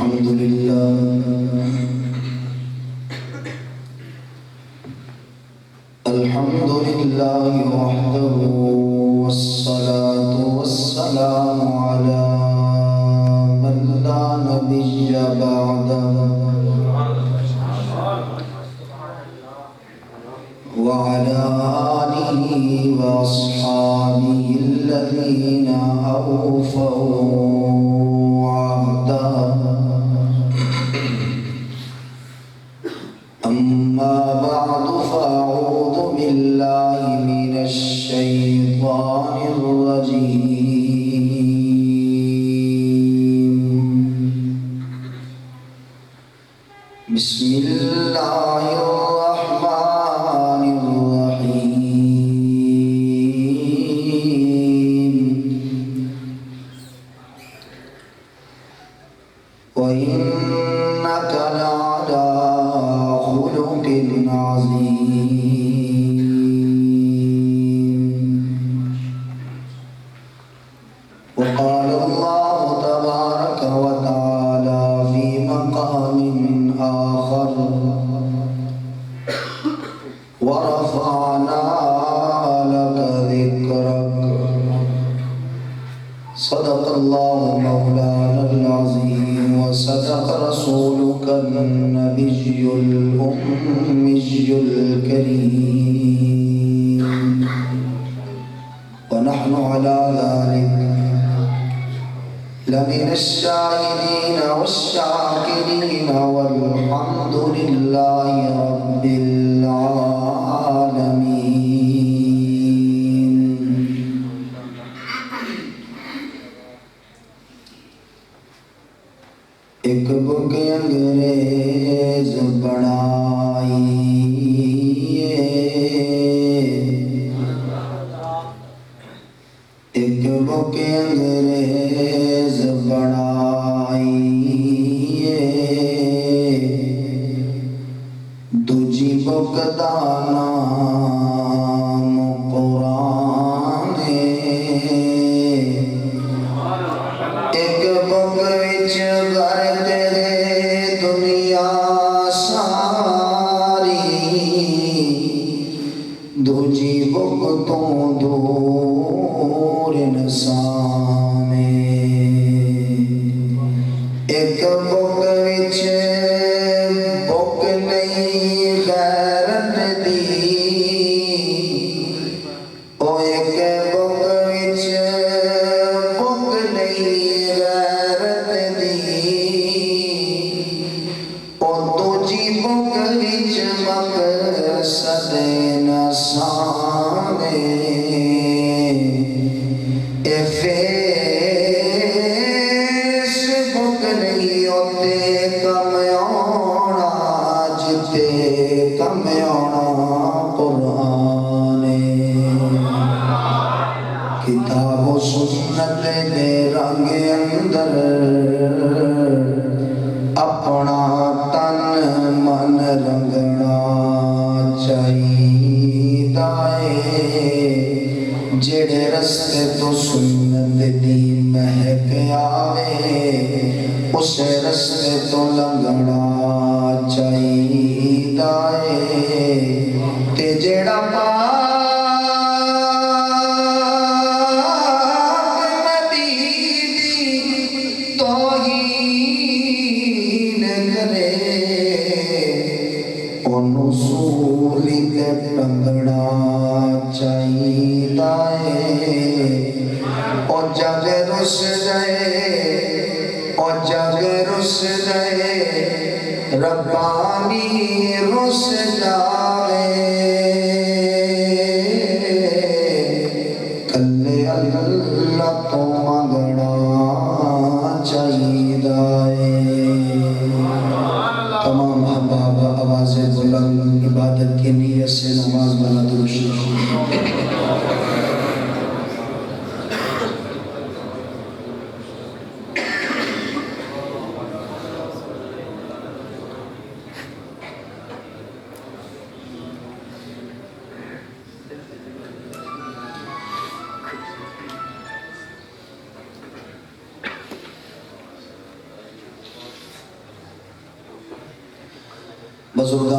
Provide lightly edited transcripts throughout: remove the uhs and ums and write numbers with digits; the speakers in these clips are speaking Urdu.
الحمد لله الحمد لله وحده والصلاة والسلام على من لا نبي بعده وعلى آله وأصحابه الذين أوفوا عهده أما بعد فأعوذ بالله من الشيطان الرجيم بسم الله الرحمن الرحيم وإنك لعلى خلق عظيم وقال الله تبارك وتعالى في مقام آخر ورفعنا لك ذكرك صدق الله مولانا العظيم وصدق رسولك النبي الأمي الكريم ونحن على ذلك لمن الشاهدين والشاكرين والحمد لله رب العالمين. ایک بک انگریز بنائی ایک بک انگریز بنائی دوجی بک دا نام قرآن ایک بک وچ غرق دنیا ساری دوجی بک تو دور انسان ایک بک وچ بک نہیں غیرت دی او ایک بک وچ بک نہیں غیرت دی او دوجی بک وچ مقصد نسان فیس بک نہیں ہوتے کم آنا جتے کم آنا قرآن کتاب و سنت دے رنگ اندر اپنا تن من رنگنا چاہیے جڑے رستے تو سنت دی مہک آوے اس رستے تو لنگنا چاہیے تے جڑا پاک نبی دی توہین کرے انہوں سولی تے ٹنگنا چاہیے او جگ رس جائے ربانی رس جائے کلے اللہ تو مانگنا چاہیے تمام احباب آواز بلند عبادت کی نیت سے نماز بنا درست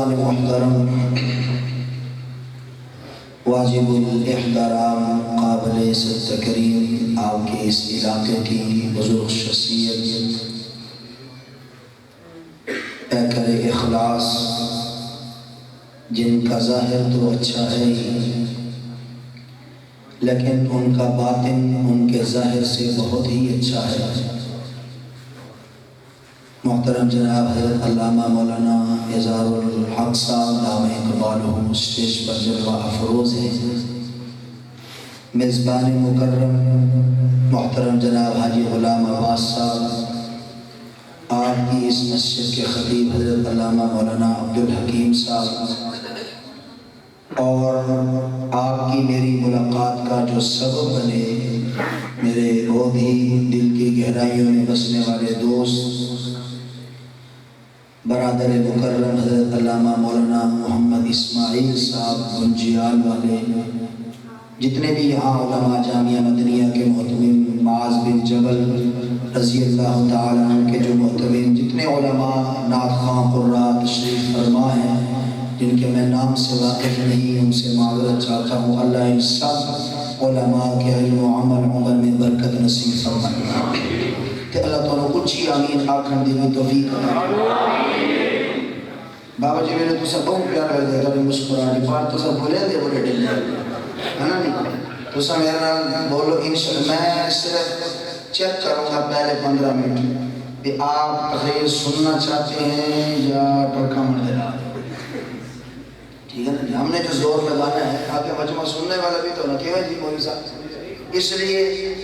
میزبان محترم واجب الاحترام قابل تکریم آپ کے اس علاقے کی بزرگ شخصیت پیکر اخلاص جن کا ظاہر تو اچھا ہے ہی لیکن ان کا باطن ان کے ظاہر سے بہت ہی اچھا ہے، محترم جناب حضرت علامہ مولانا اظہار الحق صاحب دامہ اقبالہ اسٹیج پر جلوہ افروز ہیں۔ میزبان مکرم محترم جناب حاجی غلام عباس صاحب، آپ کی اس مسجد کے خطیب حضرت علامہ مولانا عبدالحکیم صاحب، اور آپ کی میری ملاقات کا جو سبب بنے میرے بہت ہی دل کی گہرائیوں میں بسنے والے دوست برادر مکرم حضرت علامہ مولانا محمد اسماعیل صاحب گنجیال والے، جتنے بھی یہاں علماء جامعہ مدنیہ کے محتمین، معاذ بن جبل رضی اللہ تعالیٰ عنہ کے جو محتمین، جتنے علماء نعت خواں قراء تشریف فرما ہیں جن کے میں نام سے واقف نہیں، ان سے معذرت چاہتا ہوں۔ اللہ ان سب علماء کے علم و عمل عمر میں برکت نصیب فرمائے کہ اللہ تعالیٰ اچھی آمین آکھن دی ہوئی توفیق آمین۔ بابا جی میرے تو سب بہت پیار کر دے گا بھی مسکرانے بات تو سب بولے دے بولے ڈل جائے ہے نا نہیں، تو سب میرے نال بولو انشاءاللہ میں صرف چیک کروں گا پہلے 15 منٹ کہ آپ تقریر سننا چاہتے ہیں یا ٹرکا مر دینا، ٹھیک ہے نا؟ ہم نے جو زور لگانا ہے تاکہ مجمع سننے والا بھی تو نہ کہ جی مولوی صاحب، اس لیے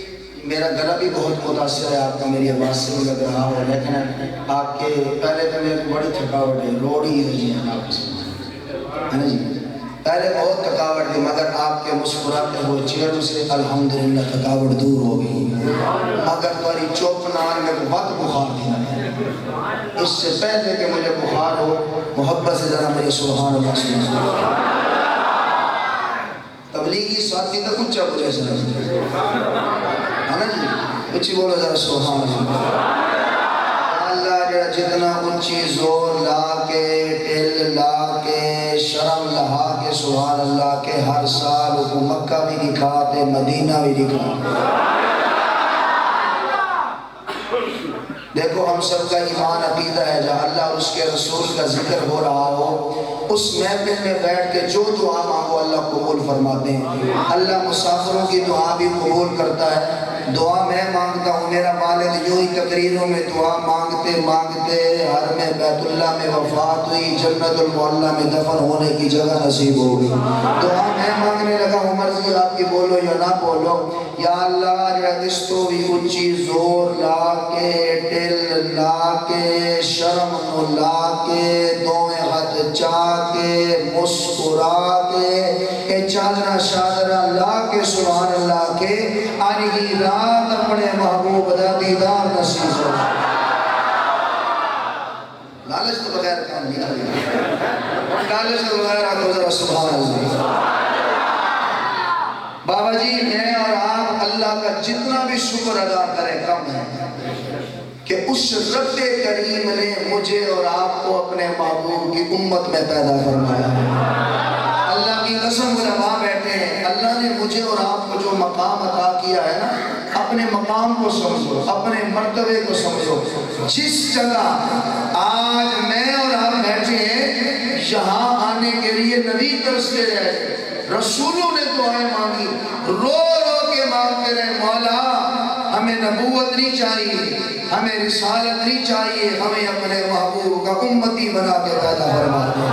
میرا گلا بھی بہت متاثر ہے آپ کا، میری آواز سے بھی لگ رہا ہو، لیکن آپ کے پہلے تو میرے کو بڑی تھکاوٹ ہے، روڑ ہی ہے جی آپ ہے نا جی، پہلے بہت تھکاوٹ تھی مگر آپ کے مسکراتے ہوئے چہروں سے الحمدللہ تھکاوٹ دور ہو گئی، مگر تمہاری چوپ نال میں بہت بخار تھی، اس سے پہلے کہ مجھے بخار ہو محبت سے ذرا میرے سبحان اللہ سبحان تبلیغی ساتھی تو کچھ بولے سر ہے نا جی، کچھ بولو ذرا سبحان اللہ۔ اللہ جتنا اونچی زور لا کے ٹل لا کے شرم لہا کے سبحان اللہ کے ہر سال کو مکہ بھی دکھاتے مدینہ بھی دکھاتے، دیکھو ہم سب کا ایمان عقیدہ ہے جہاں اللہ اور اس کے رسول کا ذکر ہو رہا ہو اس محفل میں بیٹھ کے جو دعا مانگو اللہ قبول فرماتے ہیں، اللہ مسافروں کی دعا بھی قبول کرتا ہے۔ دعا میں مانگتا ہوں، میرا والد یوں ہی تقریروں میں دعا مانگتے مانگتے حرم بیت اللہ میں وفات ہوئی، جنت المعلا میں دفن ہونے کی جگہ نصیب ہو گئی۔ دعا میں مانگنے لگا ہوں، مرضی آپ کی بولو یا نہ بولو، یا اللہ دستو بھی اونچی زور لا کے ٹل لا کے شرم نو لا کے دوئے ہاتھ چاہ کے مسکرا کے اے چادرہ شادرہ لا کے سبحان اللہ کے آنی کی رات اپنے محبوب دا دیدار نصیب ہو۔ لالچ تو بغیر کام نہیں کرے، لالچ تو بغیر آکو ذرا سبحان اللہ۔ بابا جی میں اور آپ اللہ کا جتنا بھی شکر ادا کریں کم ہے کہ اس رب کریم نے مجھے اور آپ کو اپنے محبوب کی امت میں پیدا فرمایا۔ اللہ کی قسم علماء بیٹھے ہیں، اللہ نے مجھے اور آپ کو جو مقام عطا کیا ہے نا، اپنے مقام کو سمجھو، اپنے مرتبے کو سمجھو۔ جس جگہ آج میں اور آپ بیٹھے ہیں یہاں آنے کے لیے نبی ترستے رہے، رسولوں نے دعائیں مانگی، رو رو کے مانگتے رہے، مولا ہمیں نبوت نہیں چاہیے، ہمیں رسالت نہیں چاہیے، ہمیں اپنے محبوب کا امتی بنا کے پیدا فرما دے۔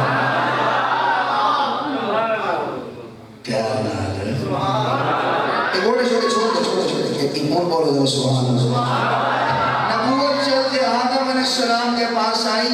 کیا بات ہے، ایک اور چھوٹے چھوٹے ایمان بولو دو سبحان اللہ۔ نبوت چلتے آدم علیہ السلام کے پاس آئی،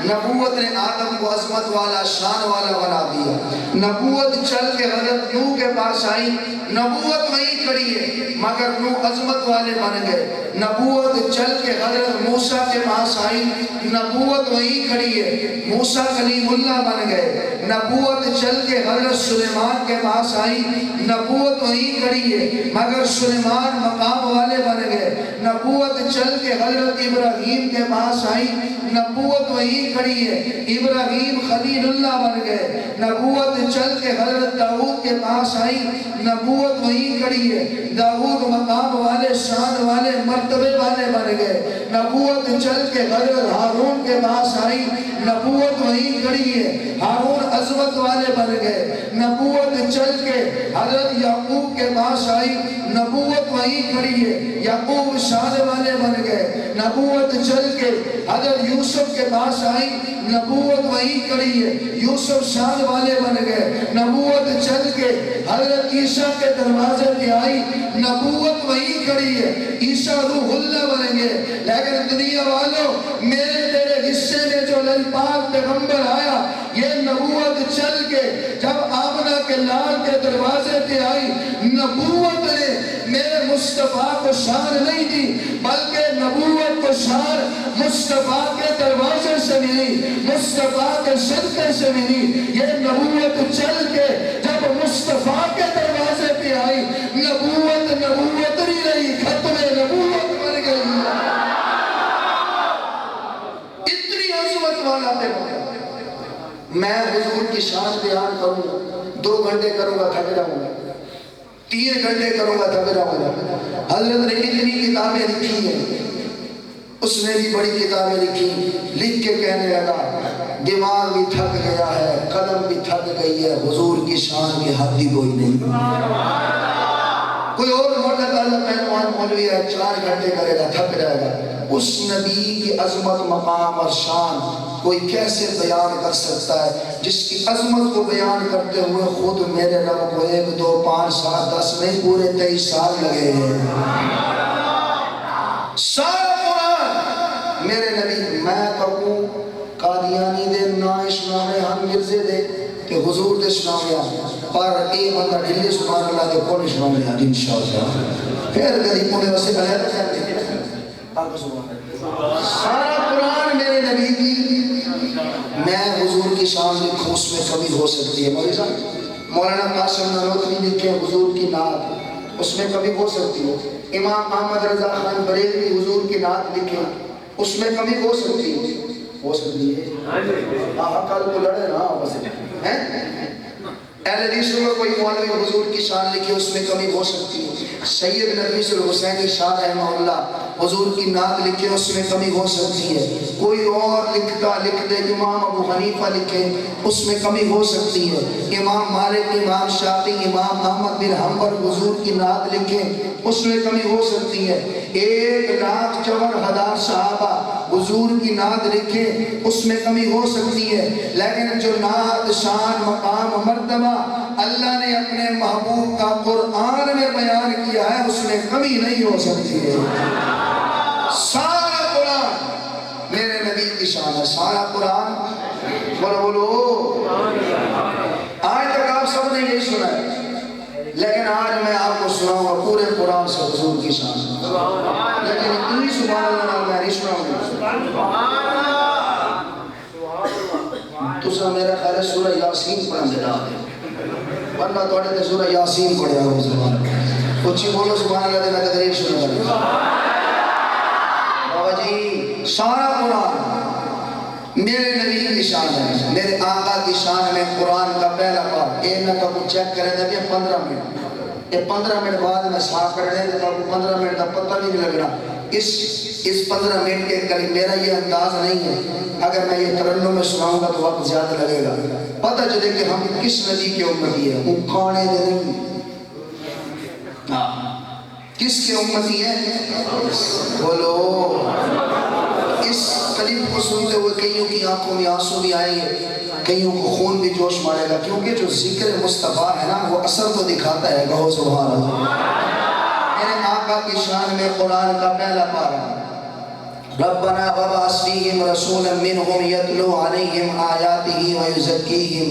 نبوت نے آدم کو عظمت والا شان والا بنا دیا۔ نبوت چل کے حضرت نوح کے پاس آئی، نبوت وہیں کھڑی ہے مگر نوح عظمت والے بن گئے۔ نبوت چل کے حضرت موسیٰ کے پاس آئی، نبوت وہیں کھڑی ہے، موسیٰ کلیم اللہ بن گئے۔ نبوت چل کے حضرت سلیمان کے پاس آئی، نبوت وہیں کھڑی ہے مگر سلیمان مقام والے بن گئے۔ نبوت چل کے حضرت ابراہیم کے پاس آئی، نبوت وہی کھڑی ہے، ابراہیم خلیل اللہ بن گئے۔ نبوت چل کے حضرت داؤد کے پاس آئی، نبوت وہی کھڑی ہے، داؤد مقام والے، شان والے، مرتبے والے بن گئے۔ نبوت چل کے حضرت ہارون کے پاس آئی، نبوت وہی کھڑی ہے، ہارون عظمت والے بن گئے۔ نبوت چل کے حضرت یعقوب کے پاس آئی، نبوت وہی کھڑی ہے، یعقوب شان والے بن گئے۔ نبوت چل کے حضرت یوسف کے پاس آئی، نبوت وہی کھڑی ہے، یوسف شان والے بن گئے۔ نبوت چل کے حضرت عیسیٰ کے دروازے پہ آئی، نبوت وہی کھڑی ہے، عیسیٰ روح اللہ بن گئے۔ لیکن دنیا والوں، میرے تیرے حصے میں جو للپاک پیغمبر آیا، یہ نبوت چل کے جب آمنہ کے لال کے دروازے پہ آئی، نبوت نے میرے مصطفیٰ کو شان نہیں دی، بلکہ نبوت کو شان مصطفیٰ کے دروازے سے ملی، مصطفیٰ کے صدقے سے ملی۔ یہ نبوت چل کے جب مصطفیٰ کے دروازے پہ آئی، نبوت نہیں رہی، ختم نبوت بن گئی۔ اتنی عظمت والا پیغمبر، میں حضور کی شان بیان کروں گا، 2 گھنٹے کروں گا تھک جاؤں گا، 3 گھنٹے کروں گا تھک جاؤں گا۔ حضرت نے اتنی کتابیں لکھی ہیں، اس نے بھی بڑی کتابیں لکھی، لکھ کے کہنے لگا دماغ بھی تھک گیا ہے، قلم بھی تھک گئی ہے، حضور کی شان کی حد ہی کوئی نہیں۔ کوئی اور موٹا تازہ پہلوان مولوی ہے، 4 گھنٹے کرے گا، تھک جائے گا۔ اس نبی کی عظمت، مقام اور شان کوئی کیسے بیان کر سکتا ہے، جس کی عظمت کو بیان کرتے ہوئے خود میرے رب کو 1 2 5 7 10 نہیں پورے 23 سال لگے ہیں۔ سارا قرآن میرے نبی، میں کہوں قادیانی دے نا اسلام ہم مرزے دے کہ حضور دے اسلام یا پر اے بندہ ڈھلی سبحان اللہ دے کون اسلام یا انشاءاللہ پھر کدی پونے واسے کہہ رہے ہیں۔ سارا قرآن میرے نبی کی، میں حضور کی شان لکھوں اس میں کمی ہو سکتی ہے۔ مولوی صاحب مولانا قاسم نانوتوی لکھے حضور کی نعت، اس میں کمی ہو سکتی ہے۔ امام احمد رضا خان بریلوی حضور کی نعت لکھے، اس میں کمی ہو سکتی ہے، ہو سکتی ہے۔ کل کو لڑے نا بس اہل حدیث میں کوئی مولوی حضور کی شان لکھی، اس میں کمی ہو سکتی ہے۔ سید نفیس الحسینی شاہ رحمہ اللہ حضور کی نعت لکھے، اس میں کمی ہو سکتی ہے۔ کوئی اور لکھتا لکھ دے، امام ابو حنیفہ لکھے، اس میں کمی ہو سکتی ہے۔ امام مالک، امام شافعی، امام احمد بن حنبل حضور کی نعت لکھے، اس میں کمی ہو سکتی ہے۔ 1,54,000 صحابہ حضور کی نعت لکھے، اس میں کمی ہو سکتی ہے۔ لیکن جو نعت، شان، مقام، مرتبہ اللہ نے اپنے محبوب کا قرآن میں بیان کیا ہے، اس میں کمی نہیں ہو سکتی ہے۔ سارا قرآن میرے نبی کی شان ہے، سارا قرآن۔ بولو آج تک آپ سب نے یہی سنا ہے، لیکن آج میں آپ کو سناؤں گا پورے قرآن سے حضور کی شان، لیکن اتنی سبحان اللہ میں نہیں سناؤں گا۔ تسا میرا خیال ہے سورہ یاسین پڑھن دے رہا ہے، ورنہ توڑے تے سورہ یاسین پڑھیا ہو زبان کچھ بولو سبحان اللہ دے میں تقریر شروع کریں۔ بابا جی سارا قرآن میرے نبی کی شان ہے، میرے آقا کی شان میں قرآن کا پہلا پارٹ۔ اے میں کبھی چیک کریں دے بھی 15 منٹ، یہ 15 منٹ بعد میں صاف کرنے دے تو 15 منٹ کا پتہ نہیں لگنا۔ اس 15 منٹ کے قریب میرا یہ انداز نہیں ہے، اگر میں یہ ترنم میں سناؤں گا تو وقت زیادہ لگے گا۔ پتہ چلے کہ ہم کس نبی کے امتی ہیں، ہم کھانے دے نہیں، کس کے امتی ہیں؟ بولو اس کلیم کو سنتے ہوئے کئیوں کی آنکھوں میں آنسو بھی آئیں گے، کئیوں کو خون بھی جوش مارے گا، کیونکہ جو ذکر مصطفیٰ ہے نا وہ اثر تو دکھاتا ہے۔ کہو سبحان اللہ۔ میرے آقا کی شان میں قرآن کا پہلا پارہ، ربنا وابعث فیہم رسولا منہم یتلو علیہم آیاتہ ویزکیہم۔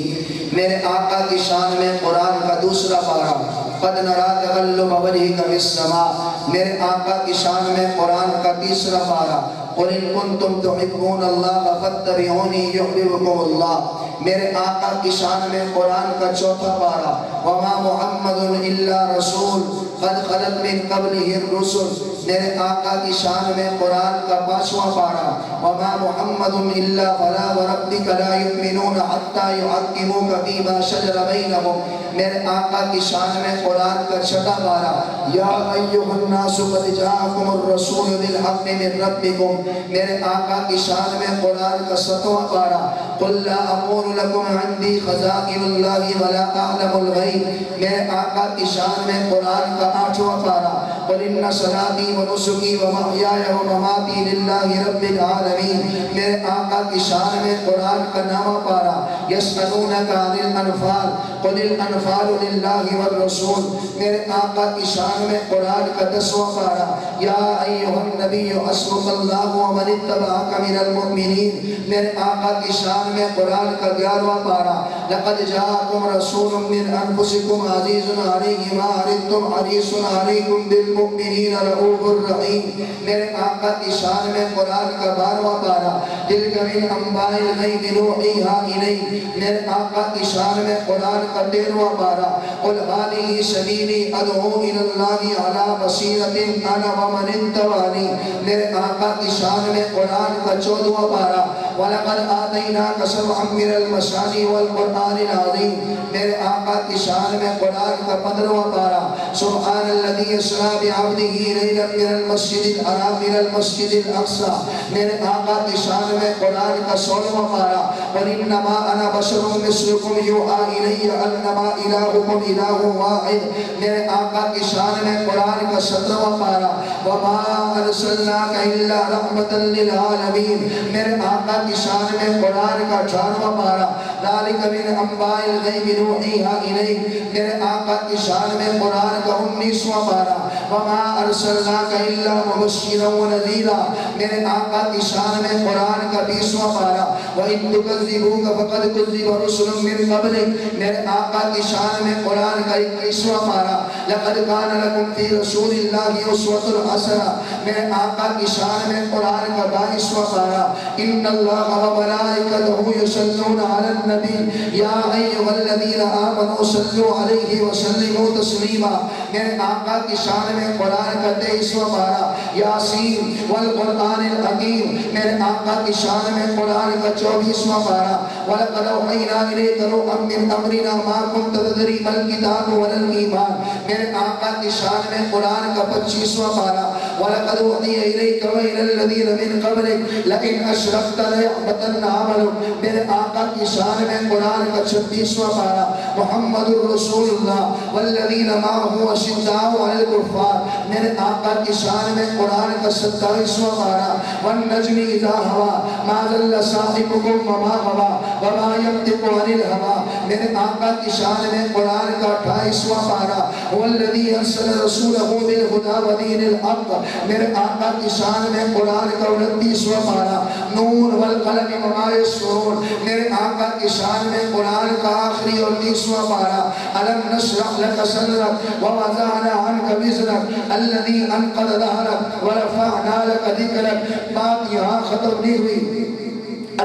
میرے آقا کی شان میں قرآن کا دوسرا پارہ، قد نرا تقلب وجہک فی السماء۔ میرے آقا کی شان میں قرآن کا تیسرا پارہ، قل ان کنتم تحبون اللہ فاتبعونی یحببکم اللہ۔ میرے آقا کی شان میں قرآن کا چوتھا پارہ، وما محمد الا رسول قد خلت من قبلہ الرسل میرے آقا کی شان میں قرآن کا 5واں پارہ وما محمد الا فلا وربک لا یؤمنون حتی یحکموک فیما شجر بینہم، میرے آقا کی شان میں قرآن کا 6واں پارہ یا ایھا الناس قد جاءکم الرسول بالحق من ربکم، میرے آقا کی شان میں قرآن کا 7واں پارہ قل لا اقول لکم عندی خزائن اللہ ولا اعلم الغیب، میرے آقا کی شان میں قرآن کا 8واں پارہ قل ان صلاتی و نسکی و محیای و مماتی للہ رب العالمین، میرے آقا کی شان میں قرآن کا 9واں پارہ یسألونک عن الانفال قل الانفال للہ والرسول، میرے آقا کی شان میں قرآن کا 10واں پارہ یا ایھا النبی حسبک اللہ ومن اتبعک من المؤمنین، میرے آقا کی شان میں قرآن کا 11واں پارہ لقد جاءکم رسول من انفسکم عزیز علیہ ما عنتم حریص علیکم بالمؤمنین رؤوف الرحیم، میرے آقا کی شان میں قرآن کا 12واں پارہ تلک من انباء الغیب نوحیھا الیک، میرے آقا کی شان میں قرآن کا 13واں پارہ قل ھذہ سبیلی ادعو الی اللہ علی بصیرۃ انا ومن اتبعنی، میرے آقا کی شان میں قرآن کا 14واں پارہ وَلَقَدْ آتَيْنَاكَ سَبْعًا مِّنَ الْمَثَانِي وَالْقُرْآنِ الْعَظِيمِ، میرے آقا کی شان میں قرآن کا 15واں پارہ سبحان الذی اسریٰ بعبدہ لیلا من المسجد الحرام الى المسجد الاقصی، میرے آقا کی شان میں قرآن کا 16واں پارہ قل انما انا بشر مثلکم یوحی الی انما الہکم الہ واحد، میرے آقا کی شان میں قرآن کا 17واں پارہ وما ارسلناک الا رحمۃ للعالمین، میرے آقا کی شان میں قرآن کا 18واں پارہ ذالک من انباء الغیب نوحیھا الیک، میرے آقا کی شان میں قرآن کا 19واں پارہ وما ارسلناک الا مبشرا ونذیرا، میرے آقا کی شان میں قرآن کا 20واں پارہ وَإِن تُكَذِّبُوكَ فَقَدْ كُذِّبَ رُسُلٌ مِّن قَبْلِكَ، میرے آقا کی شان میں قرآن کا 21واں پارہ لَقَدْ كَانَ لَكُمْ فِي رَسُولِ اللَّهِ أُسْوَةٌ حَسَنَةٌ، میرے آقا کی شان میں قرآن کا 22واں پارہ ان اللہ وملائکتہ یصلون علی النبی یا ایھا الذین آمنوا صلوا علیہ وسلموا تسلیما، میرے آقا کی شان میں قرآن کا 23واں پارہ یاسین والقرآن الحکیم، میرے آقا کی شان میں قرآن کا 24واں پارہ وَلَقَدْ أَوْحَيْنَا إِلَيْكَ رُوحًا مِّنْ أَمْرِنَا مَا كُنْتَ تَدْرِي مَا الْكِتَابُ وَلَا الْإِيمَانُ، میرے آقا کی شان میں قرآن کا 25واں پارہ وَلَقَدْ أُوحِيَ إِلَيْكَ وَإِلَى الَّذِينَ مِنْ قَبْلِكَ لَئِنْ أَشْرَكْتَ لَيَحْبَطَنَّ عَمَلُكَ، میرے آقا کی شان میں قرآن کا 26واں پارہ محمد الرسول اللہ والذین معه أشداء علی الکفار، میرے آقا کی شان میں قرآن کا 27واں پارہ والنجم اذا هوى ما ضل صاحبكم وما غوى وما ينطق عن الهوى، میرے آقا کی شان میں قرآن کا 28واں پارہ والذی ارسل رسولہ بالہدی ودین الحق، میرے آقا کی شان میں قرآن کا 29واں پارہ نون والقلم وما یسطرون، میرے آقا کی شان میں قرآن کا آخری اور 30واں پارہ الم نشرح لک صدرک ووضعنا عنک وزرک الذی انقض ظہرک ورفعنا لک ذکرک، بات یہاں ختم نہیں ہوئی،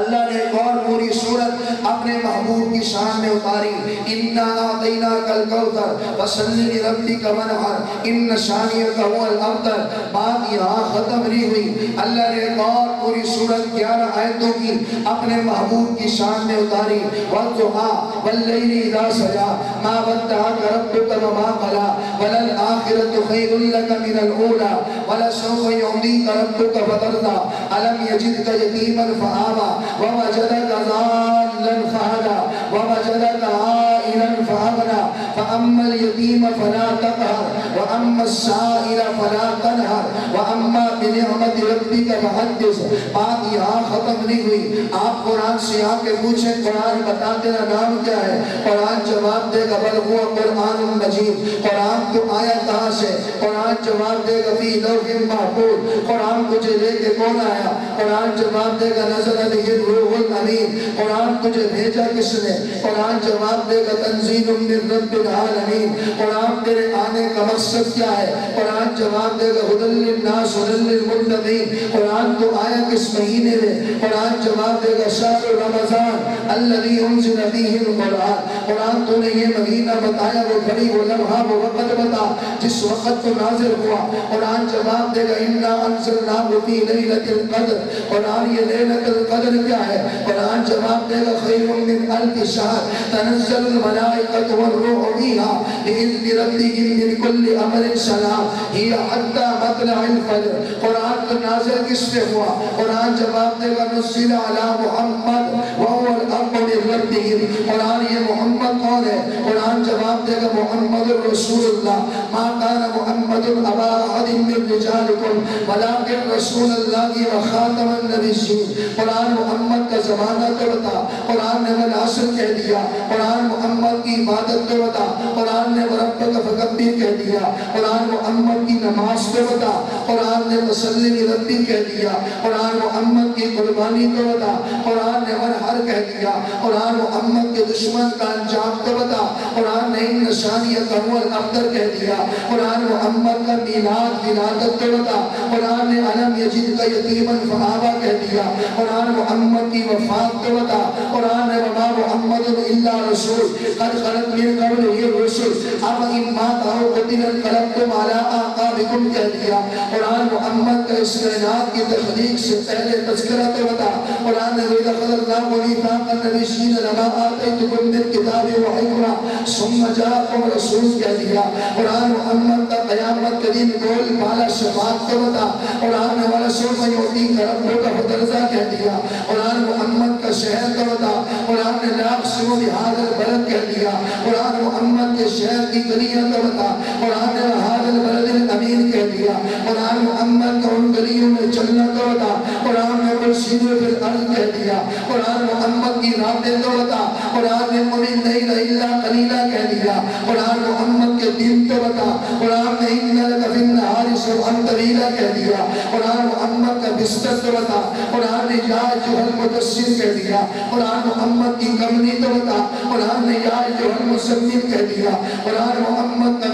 اللہ نے ایک اور پوری سورت اپنے محبوب کی شان میں اتاری اِنَّا أَعْطَيْنَاكَ الْكَوْثَرَ فَصَلِّ لِرَبِّكَ وَانْحَرْ إِنَّ شَانِئَكَ هُوَ الْأَبْتَرُ، بات یہاں ختم نہیں ہوئی، اللہ نے ایک اور پوری سورت 11 آیتوں کی اپنے محبوب کی شان میں اتاری وَالضُّحَىٰ وَاللَّيْلِ إِذَا سَجَىٰ مَا وَدَّعَكَ رَبُّكَ وَمَا قَلَىٰ وَلَلْآخِرَةُ خَيْرٌ لَكَ مِنَ الْأُولَىٰ وَلَسَوْفَ يُعْطِيكَ رَبُّكَ فَتَرْضَىٰ أَلَمْ يَجِدْكَ يَتِيمًا فَآوَىٰ وَوَجَدَكَ ضَالًّا فَهَدَىٰ وَوَجَدَكَ عَائِلًا فَأَغْنَىٰ فَأَمَّا الْيَتِيمَ فَلَا تَقْهَرْ وَأَمَّا السَّائِلَ فَلَا تَنْهَرْ وَأَمَّا بِنِعْمَةِ رَبِّكَ فَحَدِّثْ، بات یہاں ختم نہیں ہوئی، آپ قرآن سے آ کے پوچھیں قرآن بتا تیرا نام کیا ہے، قرآن جواب دے گا بل هو قرآن مجید، قرآن تو آیا کہاں سے، قرآن جواب دے گا فی لوح محفوظ، قرآن تجھے لے کے کون آیا، قرآن جواب دے گا نزل بہ الروح الامین، قرآن تجھے بھیجا کس نے، قرآن جواب دے گا تنزیل من رب العالمین، قرآن تیرے آنے کا مقصد کیا ہے، قرآن جواب دے گا ھدی للناس ھدی للمتقین، قرآن تو آیا کس مہینے میں، قرآن جواب دے گا شہر رمضان الذی انزل فیہ القرآن، قرآن تو نے یہ مہینہ بتایا، وہ گھڑی وہ لمحہ وہ وقت بتا جس اس وقت تو نازل ہوا۔ قرآن جواب دے گا اِنَّا أَنزَلْنَاهُ فِي لَيْلَةِ الْقَدْرِ، قرآن یہ لیلۃ القدر کیا ہے؟ قرآن جواب دے گا خیر من الف شہر تنزل الملائکۃ والروح فیہا بإذن ربہم من کل امر سلام ہی حتی مطلع الفجر۔ قرآن تو نازل کس پہ ہوا؟ قرآن جواب دے گا نزل علی محمد وهو الحق من ربہم۔ قرآن یہ محمد کون ہے؟ قرآن جواب دے گا محمد رسول اللہ ما کان محمد ابا احد من رجالکم ولکن رسول اللہ وخاتم النبیین۔ قرآن محمد کا زمانہ تو بتا، قرآن نے والعصر کہہ دیا، قرآن محمد کی عبادت تو بتا، قرآن نے وربک فکبر کہہ دیا، قرآن محمد کی نماز تو بتا، قرآن نے وصلی ربی کہہ دیا، قرآن محمد کی قربانی تو بتا، قرآن نے ورحر کہہ دیا، قرآن محمد کے دشمن کا انجام تو بتا، قرآن نے نشانیت اول افطر کہہ دیا، قرآن محمد کا میلاد ولادت تو بتا، قرآن نے علم یجد کا یتیما فآوا کہہ دیا، قرآن محمد کی وفات تو بتا، قرآن نے وما محمد الا رسول قد خلت من قبلہ الرسل افإن مات أو قتل انقلبتم على أعقابكم کہہ دیا، قرآن محمد کا اس کائنات کی تخلیق سے پہلے تذکرہ تو بتا، قرآن نے وَإِذَا أَخَذَ اللَّهُ مِيثَاقَ النَّبِيِّينَ لَمَا آتَيْتُكُم مِّن كِتَابٍ وَحِكْمَةٍ ثُمَّ جَاءَكُمْ رَسُولٌ کہہ دیا، قرآن محمد کا قیامت کے دن بول بالا شفاعت تو بتا، قرآن نے وَلَسَوْفَ يُعْطِيكَ رَبُّكَ فَتَرْضَىٰ کہہ دیا، قرآن محمد کا شہر تو بتا، قرآن نے لا أقسم بهذا البلد کہہ دیا، قرآن محمد کے شہر کی گلیاں تو بتا، قرآن نے هذا البلد الامین کہہ دیا، قرآن محمد کا ان گلیوں میں چلنا تو بتا، قرآن نے مرسیدو فی الارض کہہ دیا، قرآن محمد کی راتیں تو بتا، قرآن نے قل اللیل الا قلیلا کہہ دیا، قرآن محمد کے دن تو بتا، قرآن نے ان لک فی النہار سبحا طویلا کہہ دیا، قرآن محمد کا بستر تو بتا، قرآن نے یا ایھا المدثر کہہ دیا، قرآن محمد کی کمنی تو بتا، قرآن نے یا ایھا المزمل کہہ دیا، قرآن محمد کا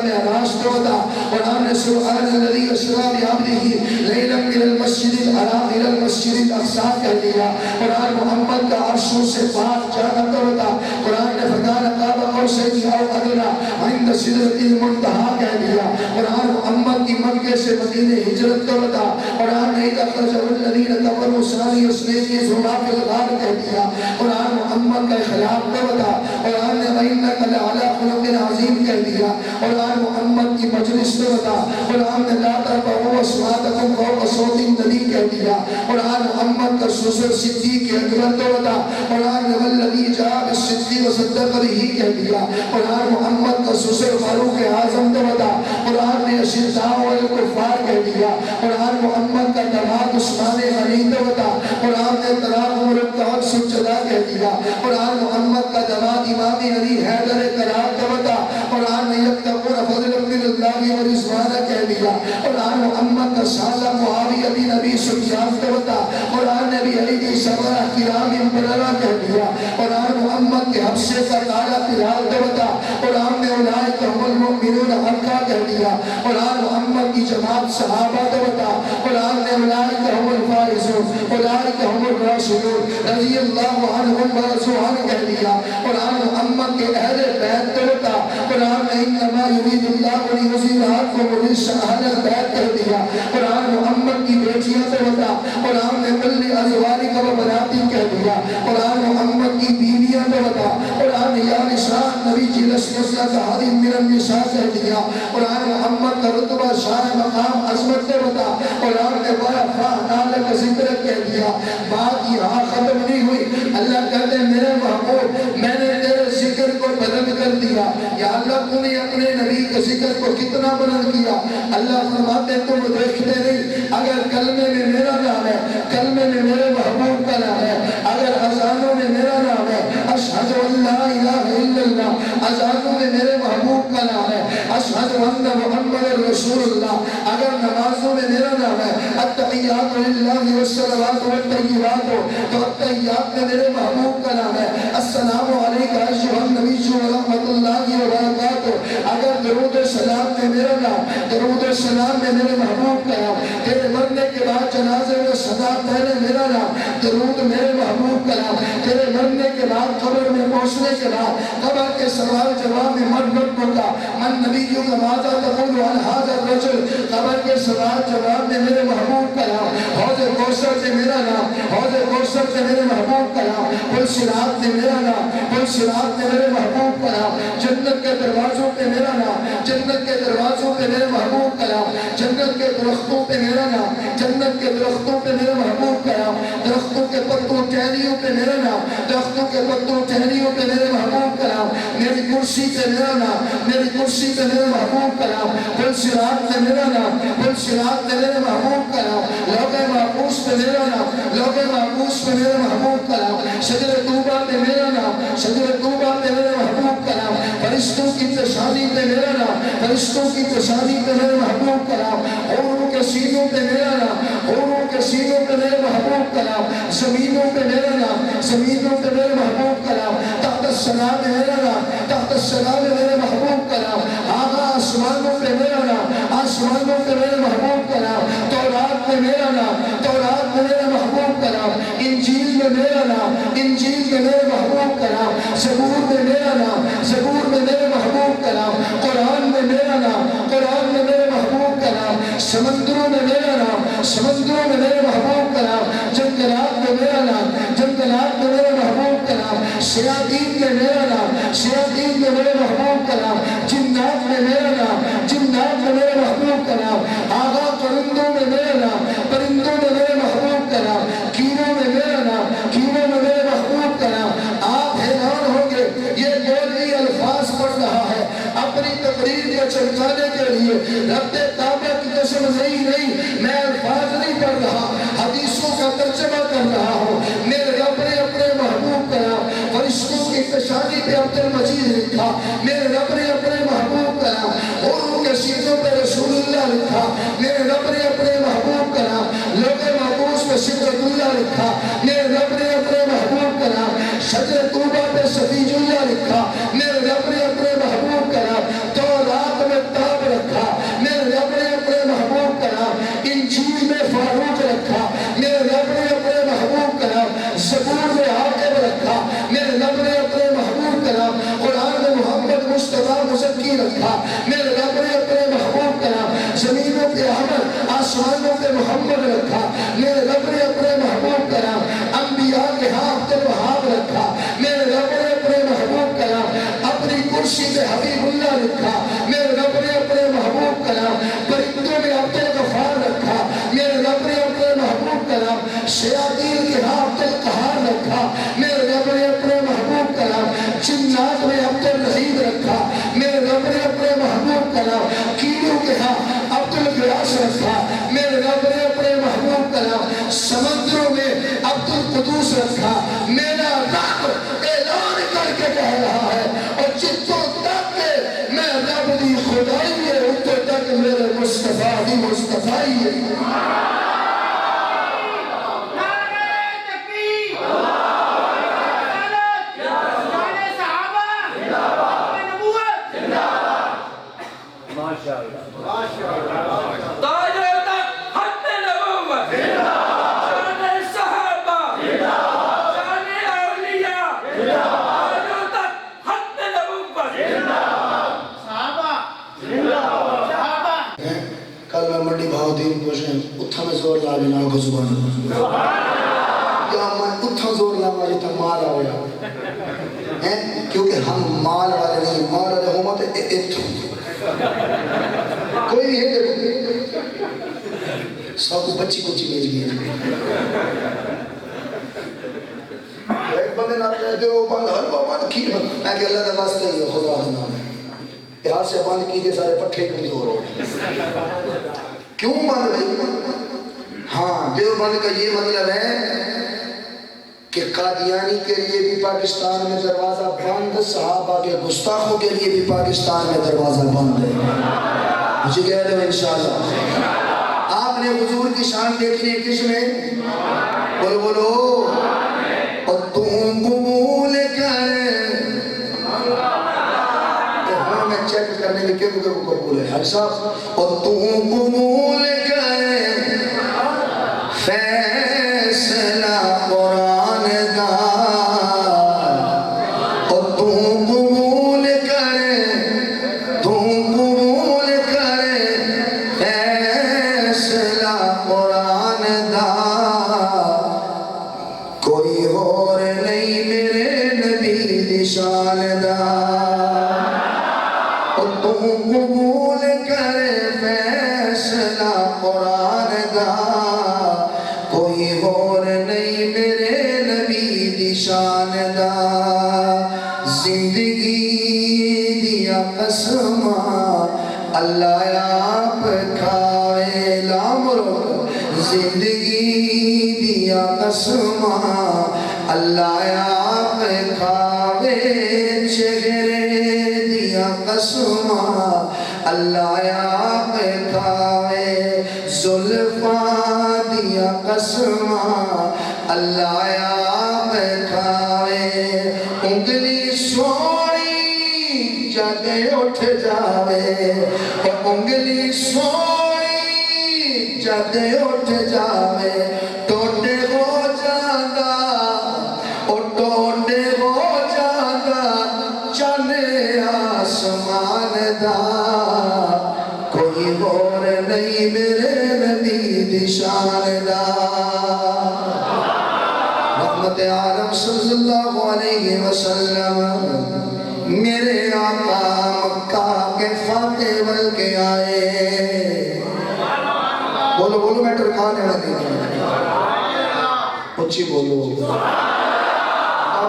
معراج تو بتا، قرآن نے سبحان الذی اسری بعبدہ لیلا من المسجد الحرام الی المسجد الاقصی کہہ دیا، قرآن محمد کا عرشوں سے پاک جانا تو بتا، قرآن نے فکان قاب قوسین او ادنی عند سدرۃ المنتہی کہہ دیا، قرآن محمد کی مکے سے مدینے ہجرت تو بتا، قرآن نے اذا اخرجہ الذین کفروا ثانی اثنین اذ ہما فی الغار کہہ دیا، قرآن محمد کا اخلاق تو بتا، قرآن نے وَإِنَّكَ لَعَلَىٰ خُلُقٍ عَظِيمٍ کہہ دیا، قرآن محمد کی مجلس تو بتا، قرآن نے لَا تَرْفَعُوا أَصْوَاتَكُمْ فَوْقَ صَوْتِ النَّبِيِّ کہہ دیا، قرآن محمد کا سسر صدیق اکبر تو بتا، قرآن نے وَالَّذِي جَاءَ بِالصِّدْقِ وَصَدَّقَ بِهِ کہہ دیا، قرآن محمد کا سسر فاروق اعظم تو بتا، قرآن نے اشداء والکفار کہہ دیا، قرآن محمد کا داماد عثمان غنی تو بتا، قرآن نے تراہم رکعت سجدہ کہہ دیا، قرآن محمد کا داماد امام علی حیدر کرار تو بتا، قرآن نے یبتغون فضلا من اللہ ورضوان کہہ دیا، قرآن محمد کا سالہ معاویہ بن ابی سفیان تو بتا، قرآن نے بھی علی کی سبرہ کرام بررہ کہہ دیا، قرآن محمد کے حبشے کا تالا پلال تو بتا، قرآن نے اولئک هم المؤمنون حقا کہہ دیا، قرآن محمد کی جماعت صحابہ تو بتا، قرآن نے اولئک هم الفائزون اولئک هم الراشدون رضی اللہ عنہم ورضوا عنہ کہہ دیا، قرآن محمد کے اہل بیت تو بتا، قرآن نے انما یرید اللہ لیذہب عنکم الرجس اہل البیت کہہ دیا، قرآن محمد کی بیٹیاں تو بتا، قرآن نے قل لازواجک وبناتک کہہ دیا، قرآن محمد کی بیویاں تو بتا، قرآن نے یا نساء النبی لستن کأحد من النساء کہہ دیا، قرآن محمد کا رتبہ شان مقام عظمت تو بتا، قرآن نے ورفعنا لک ذکرک کہہ دیا، بات یہاں ختم نہیں ہوئی، اللہ کہتے ہیں میرے محبوب میں نے تیرے ذکر کو بلند کر دیا، یا اللہ تو نے اپنے نبی کے ذکر کو کتنا بلند کیا، اللہ فرماتے ہیں تم دیکھتے نہیں، اگر کلمے میں میرا نام ہے، کلمے میں میرے محبوب کا نام ہے، اگر اذانوں میں میرا نام ہے، اشہد ان لا الہ الا اللہ، اذانوں میں میرے محبوب کا نام ہے، اشہد ان محمد رسول اللہ، اگر نمازوں میں میرا نام ہے، التحیات للہ والصلوات والطیبات، تو التحیات میں میرے محبوب کا نام ہے، السلام علیکہ ایھا النبی ورحمۃ اللہ وبرکاتہ، کو اگر درود و سلام میں میرا نام، درود و سلام میں میرے محبوب کا نام، تیرے مرنے کے بعد جنازے میں سدا پہلے میرا نام، درود میرے محبوب کا نام، تیرے مرنے کے بعد قبر میں پہنچنے کے بعد قبر کے سوال جواب میں مرمت ہوگا من نبیوں کا ماذا تقول عن هذا الرجل، قبر کے سوال جواب میں میرے محبوب کا نام، حوض کوثر سے میرا نام، حوض کوثر سے میرے محبوب کا نام، پل صراط سے میرا نام، پل صراط سے میرے محبوب کا نام، جنت کے دروازوں پہ میرا نام، جنت کے دروازوں پہ میرے محبوب کا نام، جنت کے درختوں پہ میرا نام، جنت کے درختوں پہ میرے محبوب کا نام، درختوں کے پتوں ٹہنیوں پہ میرا نام، درختوں کے پتوں ٹہنیوں پہ میرے محبوب کا نام، میری کرسی پہ میرا نام، میری کرسی پہ میرے محبوب کا نام، پل صراط پہ میرا نام، پل صراط پہ میرے محبوب کا نام، لوح محفوظ پہ میرا نام، لوح محفوظ پہ میرے محبوب کا نام، شجر طوبہ پہ میرا نام، شجر طوبہ پہ میرے محبوب کا نام، فرشتوں کی پیشانی پہ میرا نام، فرشتوں کی پیشانی پہ میرے محبوب کا نام، حوروں کے سینوں پہ میرا نام، حوروں کے سینوں پہ میرے محبوب کا نام، زمینوں پہ میرا نام، زمینوں پہ میرے محبوب کا نام، تحت السلام میرا نام، تحت السلام میرے محبوب کا نام، آغا آسمانوں پہ میرا نام، آسمانوں پہ میرے محبوب کا نام، تورات میں میرا نام، تورات میں میرے محبوب کا نام، انجیل میں میرا نام، انجیل میں میرے محبوب کا نام، زبور میں میرا نام، زبور میں میرے محبوب کا نام، قرآن میں میرا نام، قرآن میں میرے محبوب کا نام، سمندروں میں میرا نام، سمندروں میں میرے محبوب کا نام، جنگلات میں میرا نام، جنگلات میں میرے محبوب کا نام، شیاطین میں میرا نام، شیاطین میں میرے محبوب کا نام، جنات میں میرا نام، جنات میں میرے محبوب کا نام، آغا پرندوں میں میرا نام، پرندوں میں میرے محبوب کا نام، کیڑوں میں میرا نام، کیڑوں میں میرے محبوب کا نام۔ آپ حیران ہوں گے یہ مولوی الفاظ پڑھ رہا ہے اپنی تقریر کو چمکانے کے لیے، رب کعبہ کی قسم نہیں میں الفاظ نہیں پڑھ رہا، حدیثوں کا ترجمہ کر رہا ہوں، میرے رب نے اپنے محبوب کا نام فرشتوں کی پیشانی پہ عبد المجید لکھا، میرے رب نے اپنے محبوب کا نام حوروں کے سینوں پہ رسول اللہ لکھا، میرے رب نے اپنے محبوب کا نام لوح محفوظ پہ سدرۃ اللہ لکھا، میرے رب نے اپنے محبوب کا نام شجر طوبہ پہ صفی اللہ لکھا، میرے رب نے اپنے محبوب کا نام تورات میں تاب رکھا، میرے رب نے اپنے محبوب کا نام انجیل میں فاروق رکھا، میرے رب نے اپنے محبوب کا نام زبور میں عاقب رکھا، میرے رب نے اپنے محبوب کا نام قرآن میں محمد مصطفیٰ مزکی رکھا، میرے رب نے اپنے محبوب کا نام زمینوں پہ احمد آسمانوں پہ محمد رکھا، میرے رب نے اپنے محبوب کا نام انبیاء کے ہاں عبد الوہاب رکھا، میرے رب نے اپنے محبوب کا نام اپنی کرسی پہ حبیب اللہ رکھا، میرے رب نے اپنے محبوب کا نام پرندوں میں عبد الغفار رکھا، میرے رب نے اپنے محبوب کا نام شیاطین کے ہاں عبد القہار رکھا، میرے رب نے اپنے محبوب کا نام جنات میں عبد الرحیم رکھا، میرے رب نے اپنے محبوب کا نام کیڑوں کے ہاں عبد الغیاث رکھا، میرے رب نے اپنے محبوب کا نام سمندروں میں عبد القدوس رکھا، میرا رب اعلان کر کے کہہ رہا ہے اور جتوں تک کہ میں رب دی خدائی ہے اتوں تک میرے مصطفیٰ دی مصطفیٰ ہے۔ کل میں منڈی بہاؤدین پوچھیں اتھا میں زور لا بھی نال کو زبان یا میں اتھا زور لا ماری تا مال آیا کیونکہ ہم مال والے نہیں، مال والے ہوں ماتے اتھو کوئی نہیں ہے دیکھو سب کو بچی کچی میج گئی ایک بندے نہ کہتے ہو بند ہر بابا کی بند میں کہ اللہ کا واسطہ ہی ہے خدا کا نام ہے یہاں سے بند کیجئے سارے پٹھے کمزور ہو کیوں بند بھائی؟ ہاں دیوبند کا یہ مطلب ہے کہ قادیانی کے لیے بھی پاکستان میں دروازہ بند، صحابہ کے گستاخوں کے لیے بھی پاکستان میں دروازہ بند ہے، مجھے کہہ دو انشاءاللہ۔ آپ نے حضور کی شان دیکھنی ہے کس میں؟ بولو بولو اور تم قبول کرے تو ہم چک لکھے کو قبول ہے حاجی صاحب اور تو قبول کرے فیصلہ قرآن دا اور تو قبول کرے فیصلہ قرآن دا کوئی اور نہیں میرے نبی دی شان دا اور تو قبول کرے فیصلہ قرآن دا کوئی اور نہیں میرے نبی دی شان دا زندگی دیا قسمہ اللہ آپ کھاوے لامرو زندگی دیا قسمہ اللہ آپ کھاوے چہرے دیا قسمہ اللہ آپ کھاوے زلفاں دیا قسمہ اللہ آپ کھاوے انگلی سوئی جد اٹھ جاوے انگلی سوئی جد اٹھ جاوے ٹوٹے ہو جاندہ ٹوٹے ہو جاندہ چلے آسمان دا کوئی اور نہیں میرے نبی دی شان دا رحمت عالم صلی اللہ علیہ وسلم میرے آقا مکہ کے فاتح بن کے آئے بولو بولو میں ٹرکانے والی اچھی بولو آپ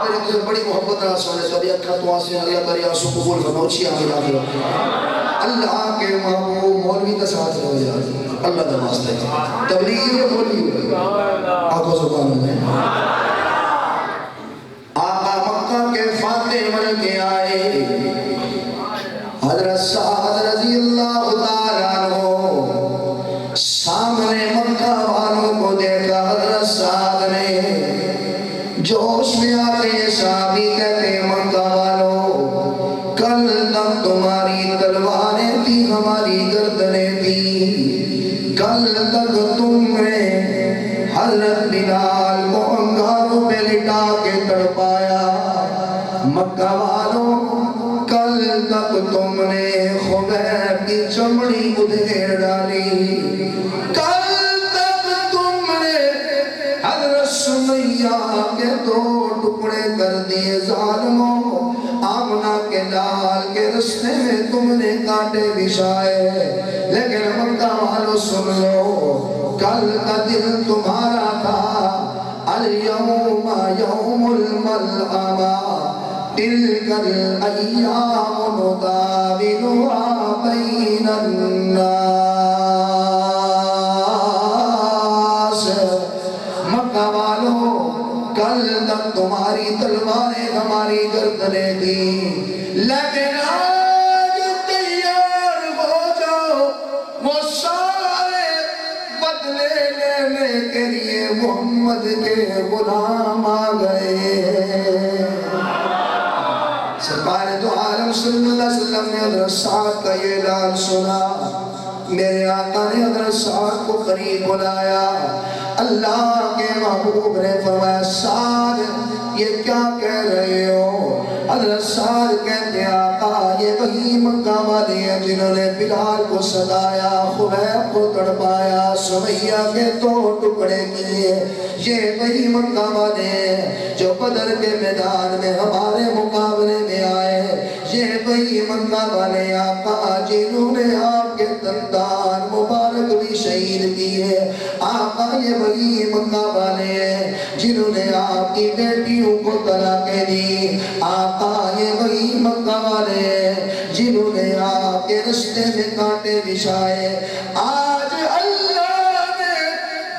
میرے تجھے بڑی محبت رہا سونے تو ابھی اکھا تو آسین اللہ تاری آسو قبول فرما اچھی آمین آخر اللہ کے محبوب مولوی کا ساتھ رہو جائے اللہ کا واسطہ ہے تبلیغی میں مولوی ہوئے آقا سبحان اللہ آقا مکہ کے فاتح بن کے آئے حضرت سعد رضی اللہ تعالیٰ عنہ سامنے مکہ والوں کو دیکھا حضرت سعد نے جوش میں آتے یہ صحابی کہتے مکہ والوں کل تک تمہاری تلواریں تھی ہماری گردنیں تھی کل تک تم نے حضرت بلال کو انگاروں پہ لٹا کے تڑپایا مکہ والوں کل تک تم نے خبیب کی چمڑی ادھیر ڈالی کل تک تم نے حضرت سمیہ کے 2 ٹکڑے کر دیے ظالموں آمنہ کے لال کے رستے میں تم نے کانٹے بچھائے لیکن مکہ والوں سن لو کل کا دن تمہارا تھا اليوم یوم الملعمہ تلك الأيام نداولها بين الناس مکہ والوں کل تک تمہاری تلواریں ہماری گردنیں تھی لیکن آج تیار ہو جاؤ وہ سارے بدلے لینے کے لیے محمد کے غلام آ گئے سرکار تو عالم صلی اللہ علیہ وسلم نے حضرت سعد کا یہ اعلان سنا میرے آقا نے حضرت سعد کو قریب بلایا اللہ کے محبوب نے فرمایا سعد یہ کیا کہہ رہے ہو حضرت سعد کہتے آقا یہ وہی مکہ والے ہیں جنہوں نے بلال کو سدایا خبیب کو تڑپایا سمیہ کے 2 ٹکڑے کیے یہ وہی مکہ والے ہیں جو بدر کے میدان میں ہمارے مقابلے میں آئے یہ وہی مکہ والے آقا جنہوں نے آپ کے دندان مبارک بھی شہید کیے آقا یہ وہی مکہ والے ہیں جنہوں نے آپ کی بیٹیوں کو طلاقیں دی آقا یہ وہی مکہ والے ہیں جنہوں نے آپ کے رشتے میں کانٹے بچھائے آج اللہ نے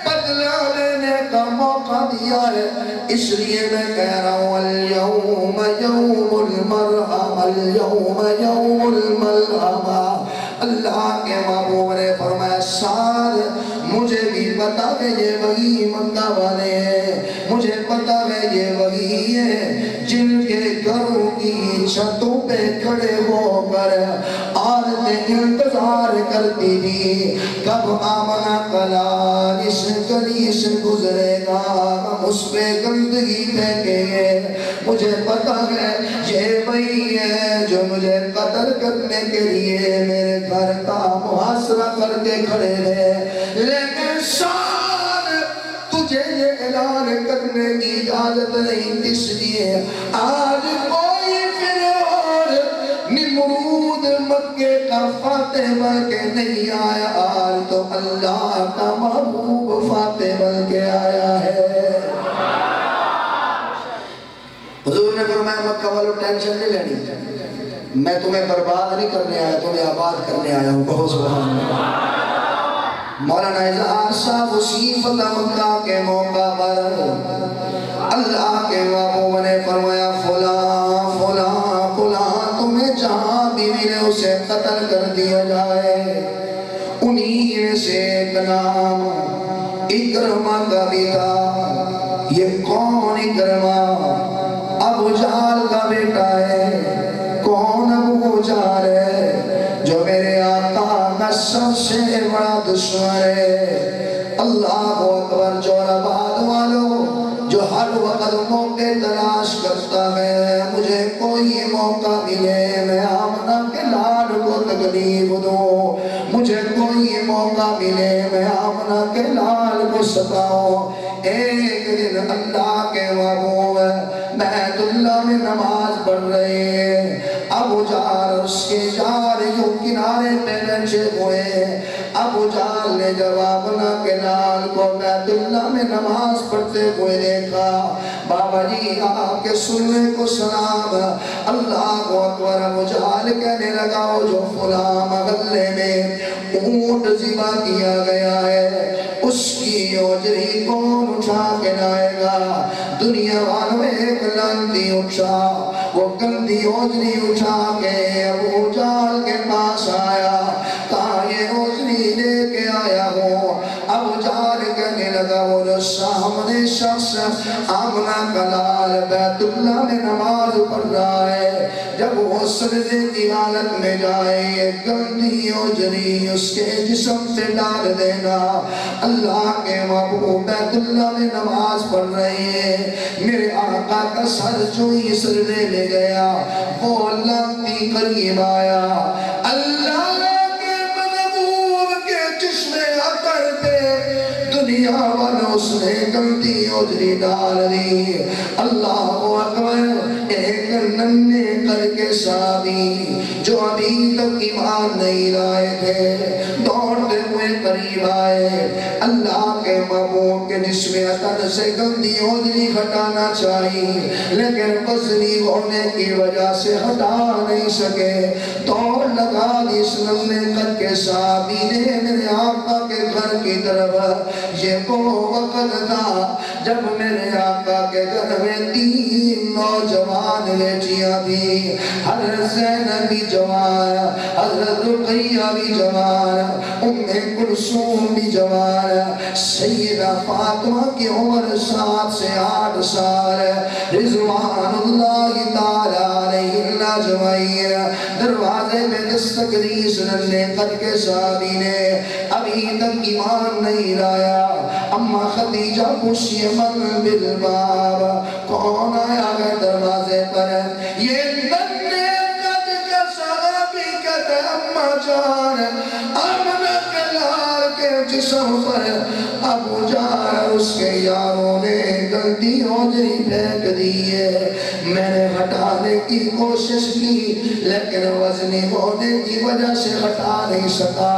بدلہ لینے کا موقع دیا ہے اس لیے میں کہہ رہا ہوں اليوم یوم المرحمہ اليوم یوم المرحمہ اللہ کے محبوب نے فرمایا سعد مجھے بھی پتا ہے یہ وہی مکہ والے ہیں، مجھے پتا ہے یہ وہی ہے جن کے گھروں کی چھتوں پہ کھڑے ہو کر عورتیں انتظار کرتی تھی کب آمنہ کلال اس گلی سے گزرے گا، ہم اس پہ گندگی پھینکیں گے۔ مجھے پتا ہے یہ وہی ہے جو مجھے قتل کرنے کے لیے میرے گھر کا محاصرہ کر کے کھڑے تھے، لیکن شان تجھے یہ اعلان کرنے کی اجازت نہیں، اس لیے آج کوئی فرعون نمرود مکے کا فاتح بن کے نہیں آیا، آج تو اللہ کا محبوب فاتح بن کے آیا ہے۔ حضور نے فرمایا مکہ والوں ٹینشن نہیں لینی، میں تمہیں برباد نہیں کرنے آیا، تمہیں آباد کرنے آیا ہوں، بہت سبحان اللہ۔ مولانا اظہار صاحب اسی فتح مکہ کے موقع پر اللہ کے محبوب نے فرمایا فلاں فلاں فلاں تمہیں جہاں بھی ملے اسے قتل کر دیا جائے۔ انہی میں سے ایک نام اکرمہ کا بھی تھا۔ یہ کون اکرمہ؟ ابو جہل کا بیٹا ہے۔ کون ابو جہل ہے؟ جو میرے آقا کا سب سے بڑا دشمن ہے۔ اللہ اکبر۔ جوراباد والوں جو ہر وقت موقع تلاش کرتا ہے، مجھے کوئی موقع ملے میں آمنہ کے لاڈ کو تکلیف دوں، مجھے کوئی موقع ملے میں آمنہ کے لال کو ستاؤں۔ ایک دن اللہ کے محبوب بیت اللہ میں نماز پڑھ رہے ہیں، ابو جہل اس کے یار یوں کنارے پہ بیٹھے ہوئے۔ ابو جہل نے جب آمنہ کے لال کو بیت اللہ میں نماز پڑھتے ہوئے دیکھا، بابا جی آپ کے سننے کو سلام، اللہ اکبر۔ ابو جہل کہنے لگا وہ جو فلاں محلے میں اونٹ ذبح کیا گیا ہے اس کی اوجری کون اٹھا کے لائے گا؟ دنیا والوں ایک لانتی اٹھا، وہ گندی اوجری اٹھا کے ابو جہل کے پاس آیا، کہا یہ اوجری لے کے آیا ہوں۔ ابو جہل کہنے لگا وہ جو سامنے شخص آمنہ کا لال بیت اللہ میں نماز پڑھ رہا ہے، جب وہ سجدے کی حالت میں جائے یہ گندی اوجری اس کے جسم سے ڈال دینا۔ اللہ کے محبوب بیت اللہ میں نماز پڑھ رہے ہیں، میرے آقا کا سر جو ہی سجدے میں گیا وہ لانتی قریب آیا، اللہ کے محبوب کے جسم اثر پہ دنیا والوں اس نے گندی اوجری ڈال دی۔ اللہ اکبر۔ ایک ننھے کر کے صحابی جو ابھی تک ایمان نہیں لائے تھے دوڑتے ہوئے قریب آئے، اللہ کے محبوب کے جسم اثر سے گندی اوجری ہٹانا چاہیے لیکن وزنی ہونے کی وجہ سے ہٹا نہیں سکے۔ دوڑ لگا دی اس ننھے کر کے صحابی نے میرے آقا کے گھر کی طرف۔ یہ وہ وقت تھا جب میرے آقا کے گھر میں 3 نوجوان بیٹیاں تھی، حضرت زینب بھی جوان، حضرت رقیہ بھی جوان، ام کلثوم بھی جوان، سیدہ فاطمہ کی عمر 7 سے 8 سال، رضوان اللہ تعالیٰ علیہن اجمعین۔ دروازے میں دستک دی اس ننھے قد کے صحابی نے، ابھی تک ایمان نہیں لایا۔ اما خدیجہ پوچھئے من بالباب، کون آیا ہے دروازے پر؟ یہ ننھے قد کے صحابی کہتے اما جان، آمنہ کے لال کے جسم پر ابو جہل اس کے یاروں نے گندی اوجری پھینک دی ہے۔ میں نے ہٹانے کی کوشش کی لیکن وزنی ہونے کی وجہ سے ہٹا نہیں سکا۔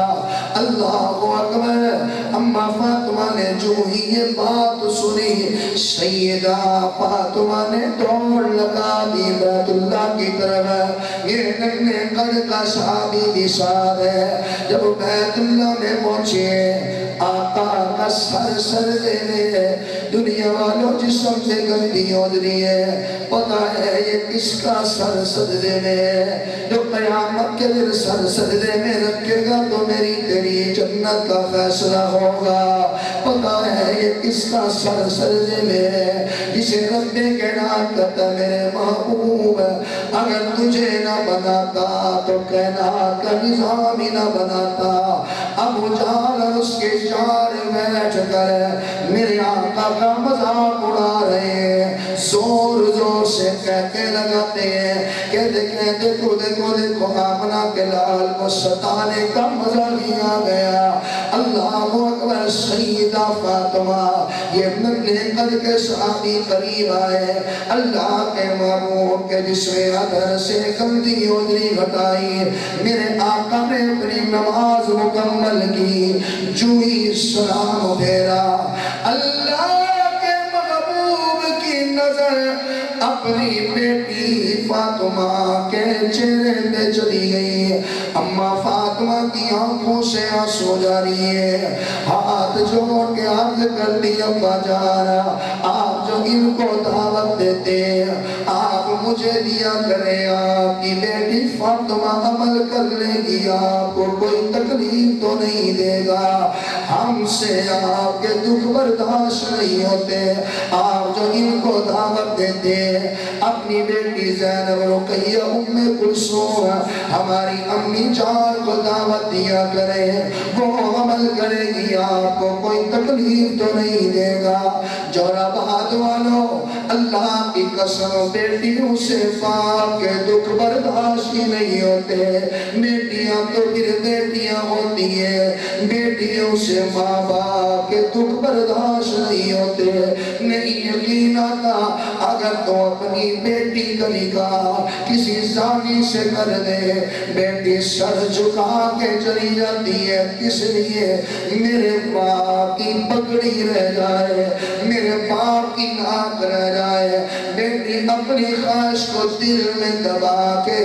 اللہ اکبر۔ اما فاطمہ نے جو ہی یہ بات سنی، سیدہ فاطمہ نے دوڑ لگا دی بیت اللہ کی طرف۔ یہ ننھے قد کا صحابی بھی ساتھ ہے۔ جب بیت اللہ میں پہنچے آقا کا سر سجدے میں، دنیا والوں جسم سے گندی اودری ہے، پتہ ہے یہ کس کا سر سجدے میں ہے؟ جو قیامت کے دن سر سجدے میں رکھے گا تو میری تیری جنت کا فیصلہ ہوگا۔ پتہ ہے یہ کس کا سر سجدے میں ہے؟ جسے رب کائنات کہتا میرے محبوب، اگر تجھے نہ بناتا تو کائنات کا نظام ہی نہ بناتا۔ ابو جہل اور اس کے یار بیٹھ کر میرے آقا کا مذاق اڑا رہے ہیں، زور زور سے کہتے لگاتے ہیں کہ دیکھو دیکھو دیکھو آمنہ کے لال کو ستانے کا مزہ بھی آ گیا۔ اللہ اکبر، سیدہ فاطمہ یہ ننھے قد کے صحابی قریب آئے، اللہ کے محبوب کے جسم ادھر سے گندی اودری ہٹائی، میرے آقا نے اپنی نماز مکمل کی، جو ہی سلام پھیرا، اللہ کے محبوب کی نظر اپنی بیٹی فاطمہ کے چہرے پہ چلی گئی۔ اماں فاطمہ کی آنکھوں سے آنسو جاری ہے، ہاتھ جوڑ کے عرض کرتی ابا جانا، آپ جو ان کو دعوت دیتے ہیں آپ مجھے دیا کریں، آپ کی بیٹی فاطمہ عمل کر لے گی، آپ کو کوئی تکلیف تو نہیں دے گا، ہم سے آپ کے دکھ برداشت نہیں ہوتے، آپ جو ان کو دعوت دیتے ہیں اپنی بیٹی زینب رقیہ ام کلثوم ہماری امی جان کو دعوت دیا کریں، وہ عمل کرے گی، آپ کو کوئی تکلیف تو نہیں دے گا۔ جوراباد والوں، اللہ کی قسم بیٹیوں سے باپ کے دکھ برداشت ہی نہیں ہوتے، بیٹیاں تو پھر بیٹیاں ہوتی ہیں، بیٹیوں سے ماں باپ کے دکھ برداشت نہیں ہوتے۔ نہیں یقین آتا اگر تو اپنی بیٹی کا نکاح کسی زانی سے کر دے، بیٹی سر جھکا کے چلی جاتی ہے، کس لیے؟ میرے باپ کی پگڑی رہ جائے، میرے باپ کی ناک رہ جائے۔ بیٹی اپنی خواہش کو دل میں دبا کے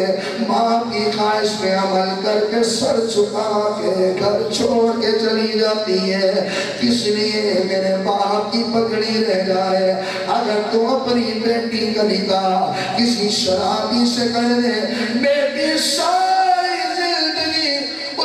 باپ کی خواہش پہ عمل کر کے سر جھکا کے گھر چھوڑ کے چلی جاتی ہے، کس لیے؟ میرے باپ کی پگڑی رہ جائے۔ اگر تو اپنی بیٹی کا نکاح کسی شرابی سے کر دے، بیٹی ساری زندگی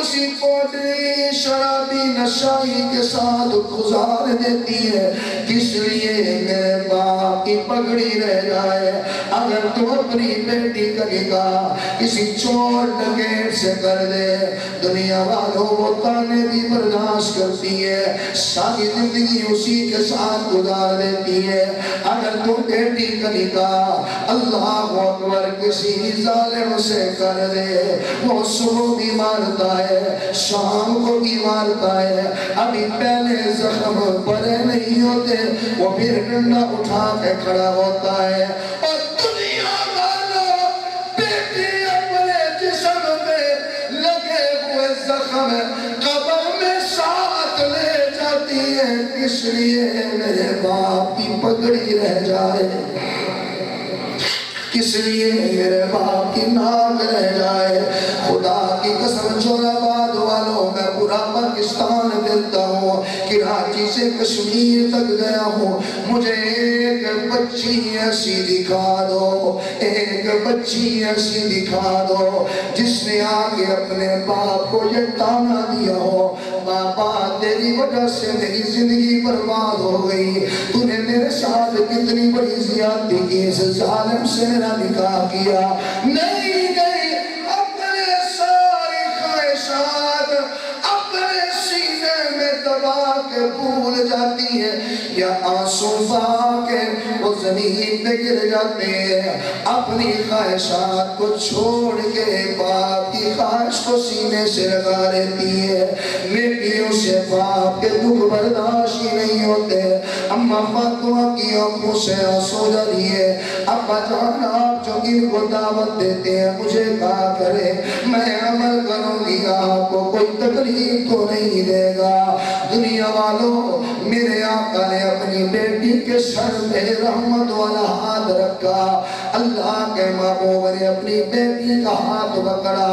اسی پوٹری شرابی نشائی کے ساتھ گزار دیتی ہے، کس لیے؟ میرے باپ کی پگڑی رہ جائے۔ اگر تو اپنی بیٹی کا نکاح کسی چور ڈکیت سے کر دے، دنیا والوں وہ تانے بھی برداشت کرتی ہے، ساری زندگی اسی کے ساتھ گزار دیتی ہے۔ اگر تو بیٹی کا نکاح اللہ اکبر کسی ظالم سے کر دے، وہ صبح بھی مارتا ہے، شام کو بھی مارتا ہے، ابھی پہلے زخم بڑے نہیں ہوتے، وہ پھر ڈنڈا اٹھا کے کھڑا ہوتا ہے، اور دنیا والوں بیٹی اپنے جسم میں لگے ہوئے زخم قبر میں ساتھ لے جاتی ہے، کس لیے؟ میرے باپ کی پگڑی رہ جائے، کس لیے؟ میرے باپ کی ناک رہ جائے۔ خدا کی قسم جوراباد والوں، میں پورا پاکستان پھرتا ہوں، کراچی سے کشمیر تک گیا ہوں، مجھے ایک بچی ایسی دکھا دو، ایک بچی ایسی دکھا دو جس نے آگے اپنے باپ کو یہ تانا دیا ہو، بابا تیری وجہ سے میری زندگی برباد ہو گئی، تو نے میرے ساتھ کتنی بڑی زیادتی کی، اس ظالم سے میرا نکاح کیا، نہیں گئی اپنے ساری خواہشات اپنے سینے میں دبا کے بھول جاتی ہے، یا آنسو بہا کے وہ زمین پہ گر جاتے ہیں، اپنی خواہشات کو چھوڑ کے باپ کی خواہش کو سینے سے لگا لیتی ہے۔ بیٹیوں سے باپ کے دکھ برداشت ہی نہیں ہوتے، اماں فاطمہ کی آنکھوں سے آنسو جاری ہے، ابا جان آپ جو ان کو دعوت دیتے ہیں مجھے کہا کرے، میں عمل کروں گی، آپ کو کوئی تکلیف تو نہیں دے گا۔ دنیا والوں، میرے آقا نے اپنی بیٹی کے سر پہ رحمت والا ہاتھ رکھا، اللہ کے محبوب نے اپنی بیٹی کا ہاتھ پکڑا،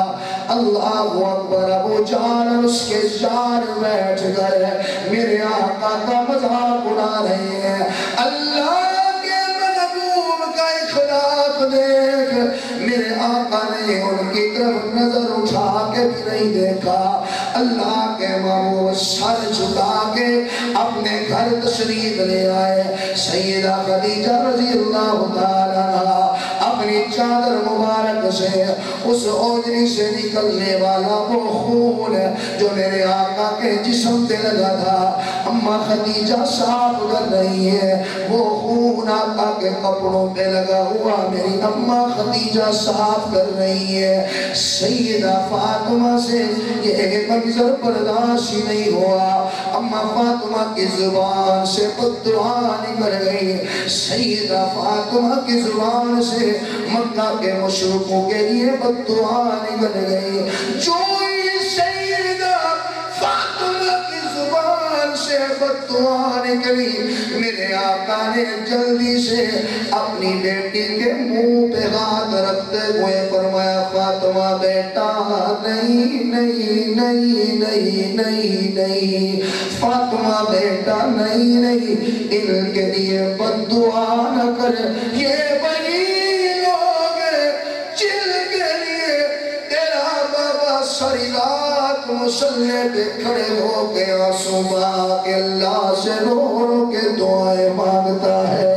اللہ اکبر، ابو جہل اور اس کے یار بیٹھ گئے میرے آقا کا مذاق اڑا رہے ہیں۔ اللہ کے محبوب کا اخلاق دیکھ، میرے آقا نے ان کی طرف نظر اٹھا کے بھی نہیں دیکھا۔ اللہ کے محبوب سر جھکا کے اپنے گھر تشریف لے آئے۔ سیدہ خدیجہ رضی اللہ تعالیٰ عنہا اپنی چادر مبارک سے اس اوجری سے نکلنے والا وہ خون جو میرے آقا کے جسم پہ لگا تھا اماں خدیجہ صاف کر رہی ہے۔ وہ خون آقا کے کپڑوں پہ لگا ہوا میری اماں خدیجہ صاف کر رہی ہے۔ سیدہ فاطمہ سے یہ منظر برداشت ہی نہیں ہوا، اماں فاطمہ کی زبان سے بد دعا نکل گئی۔ سیدہ فاطمہ کی زبان سے مکہ کے مشرکوں کے لیے بد دعا نکل گئی۔ جو سیدہ فاطمہ کی زبان سے بد دعا نکلی، میرے آقا نے جلدی سے اپنی بیٹی کے منہ پہ ہاتھ رکھتے ہوئے فرمایا فاطمہ بیٹا نہیں نہیں نہیں نہیں نہیں نہیں، فاطمہ بیٹا نہیں نہیں، ان کے لیے بد دعا نہ کر۔ یہ بنی لوگ جن کے لیے تیرا بابا ساری رات مصلی پہ کھڑے ہو کے آنسو بہا کے اللہ سے رو رو کے دعائیں مانگتا ہے،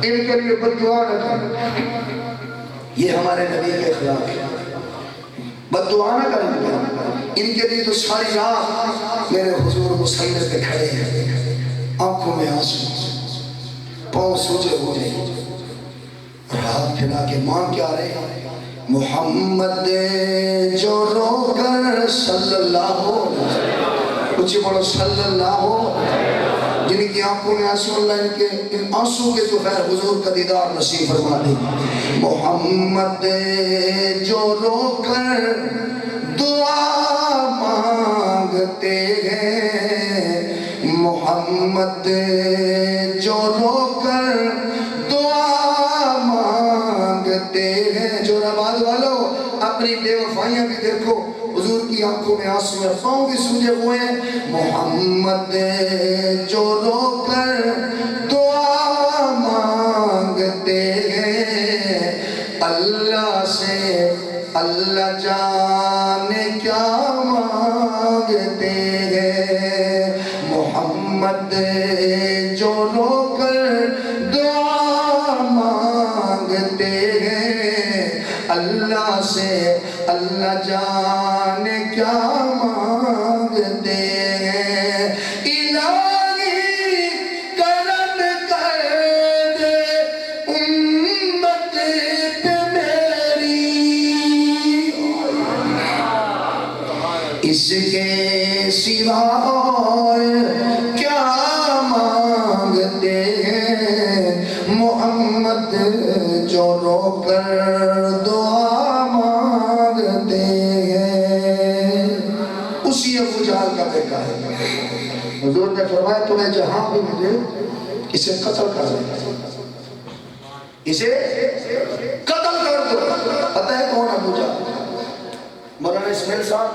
ان کے لیے بد دعا نہ کر۔ یہ ہمارے نبی کے اخلاق ہے، بد دعا نہ کریں گے۔ ان کے لیے تو ساری رات میرے حضور مصلی پہ کھڑے ہیں، آنکھوں میں آنسو، پاؤں سوجے ہوئے اور ہاتھ پھیلا کے مانگ کیا رہے ہیں محمد جو رو کر صلی اللہ ہو، کچھ بڑھو صلی اللہ ہو، جن کی آنکھوں میں آنسو، اللہ ان آنسو کے تو خیر حضور کا دیدار نصیب فرما دے۔ محمد جو رو کر دعا مانگتے ہیں، محمد جو رو کر دعا مانگتے ہیں۔ جو نماز والو اپنی بے وفائیاں بھی دیکھو، حضور کی آنکھوں میں آنسو ہیں، پاؤں بھی سوجے ہوئے ہیں۔ محمد جو رو کر دعا مانگتے ہیں، اللہ سے اللہ جانے کیا مانگتے ہیں۔ محمد جو رو کر دعا مانگتے ہیں، اللہ سے اللہ جانے کیا مانگتے ہیں۔ الہی کرم کر دے امت پہ میری، اس کے سوا اور کیا مانگتے ہیں۔ محمد جو رو کر دعا مانگتے ہیں۔ اسی ابو جہل کا بیٹا ہے، حضور نے فرمایا تمہیں جہاں بھی ملے اسے قتل کر دو، اسے قتل کر دو۔ پتہ ہے کون ابو جہل؟ مولانا اسماعیل صاحب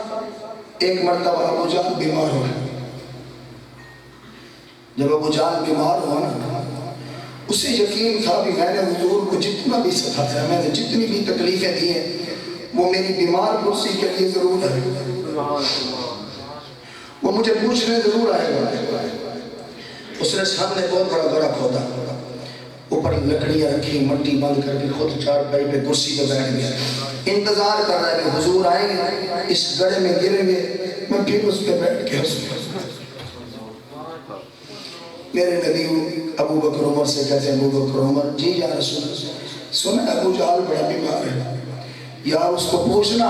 ایک مرتبہ ابو جہل بیمار ہوا۔ جب ابو جہل بیمار ہوا نا، اسے یقین تھا بھی میں نے حضور کو جتنا بھی ستایا، میں نے جتنی بھی تکلیفیں دی ہیں، وہ میری بیمار کرسی کے لیے ضرور ہے، وہ مجھے پوچھنے ضرور آئے گا۔ اس نے سامنے بہت بڑا گڑھا کھودا، اوپر لکڑیاں رکھی، مٹی بند کر کے خود چارپائی پہ کرسی پہ بیٹھ گیا، انتظار کر رہا ہے کہ حضور آئیں گے، اس گڑھے میں گریں گے، میں پھر اس پہ بیٹھ کے ہنسوں۔ میرے نبی ابو بکر عمر سے کہتے ہیں ابو بکر عمر جی یا رسول اللہ، سنا ابو جہل بڑا بیمار ہے، یا اس کو پوچھنا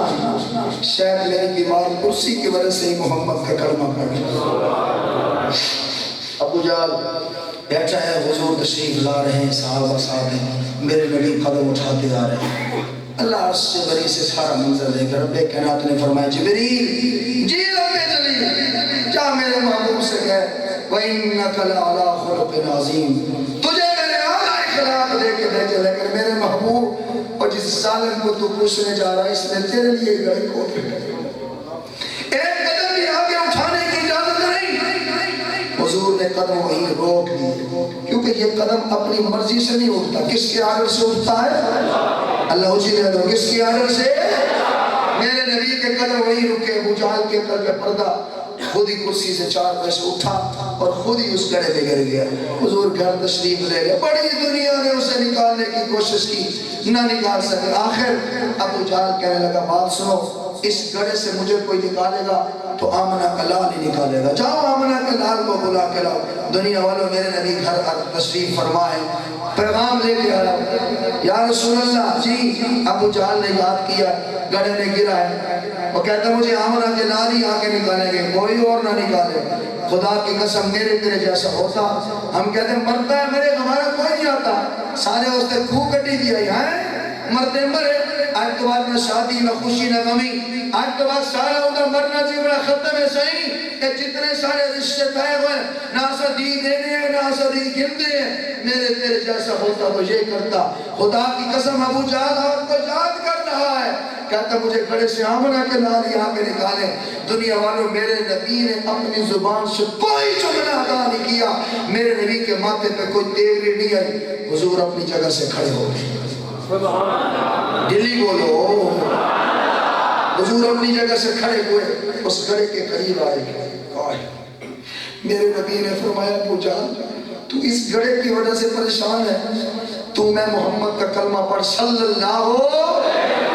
شاید میری بیمار کرسی کی وجہ سے ہی محمد کا کلمہ پڑھ گیا۔ ابو جہل بیٹھا ہے، حضور تشریف لا رہے ہیں، صحابہ ساتھ ہیں، میرے نبی قدم اٹھاتے آ رہے ہیں۔ اللہ عرش سے بری سے سارا منظر دیکھ رب کائنات نے فرمایا جبریل جی رب جلیل جا میرے محبوب سے کہہ وَإِنَّكَ لَعَلَىٰ خُلُقٍ عَظِيمٍ، تجھے میرے اعلیٰ اخلاق دے کے بھیجے، لیکن میرے محبوب اور جس سال ظالم کو تو پوچھنے جا رہا ہے اس نے تیرے لیے گڑی کھول کے ایک قدم بھی آگے اٹھانے کی اجازت نہیں. حضور نے قدم وہیں روک دی کیونکہ یہ قدم اپنی مرضی سے نہیں اٹھتا. کس کے آرڈر سے اٹھتا ہے؟ اللہ جی نے دو کس کے آرڈر سے؟ میرے نبی کے قدم وہیں رکے. ابو جہل کے قلب پہ پردہ خود ہی کرسی سے 4 پیسے اٹھا اور خود ہی اس گڑھے پہ گر گیا. حضور گھر تشریف لے گئے. بڑی دنیا نے اسے نکالنے کی کوشش کی نہ نکال سکے. آخر ابو جہل کہنے لگا بات سنو اس گڑھے سے مجھے کوئی نکالے گا تو آمنہ کا لال ہی نکالے گا. جاؤ آمنہ کے لال کو بلا کے لاؤ. دنیا والوں میرے نبی گھر تشریف فرمائے پیغام لے کے آیا یا رسول اللہ. جی ابو جہل نے یاد کیا گڑھے میں گرا ہے. وہ کہتا مجھے آمنہ کے لال ہی آ کے نکالیں گے کوئی اور نہ نکالے. خدا کی قسم میرے تیرے جیسا ہوتا ہم کہتے ہیں مرتا ہے مرے ہمارا کوئی نہیں آتا. سارے اس نے خوب کٹی دیا ہے مرتے مرے. آج کے بعد نہ شادی نہ خوشی نہ غمی. آج کے بعد سارا ہوگا مرنا جیونا ختم ہے. صحیح کہ جتنے سارے رشتے طے ہوئے نہ صدی دینے ہیں نہ صدی گرنے ہیں. میرے تیرے جیسا ہوتا تو یہ کرتا. خدا کی قسم ابو جہل اور کو یاد کر رہا ہے کہتا مجھے گڑھے سے آمنہ کے لال یہاں پہ نکالے. دنیا والوں میرے نبی نے اپنی زبان سے کوئی جملہ ادا نہیں کیا. میرے نبی کے ماتھے پہ کوئی تیوری نہیں آئی. حضور اپنی جگہ سے کھڑے ہو گئے. دلی بولو. حضور اپنی جگہ سے کھڑے ہوئے اس گڑھے کے قریب آئے. میرے نبی نے فرمایا ابو جہل تو اس گڑھے کی وجہ سے پریشان ہے. تو میں محمد کا کلمہ پڑھ صلی اللہ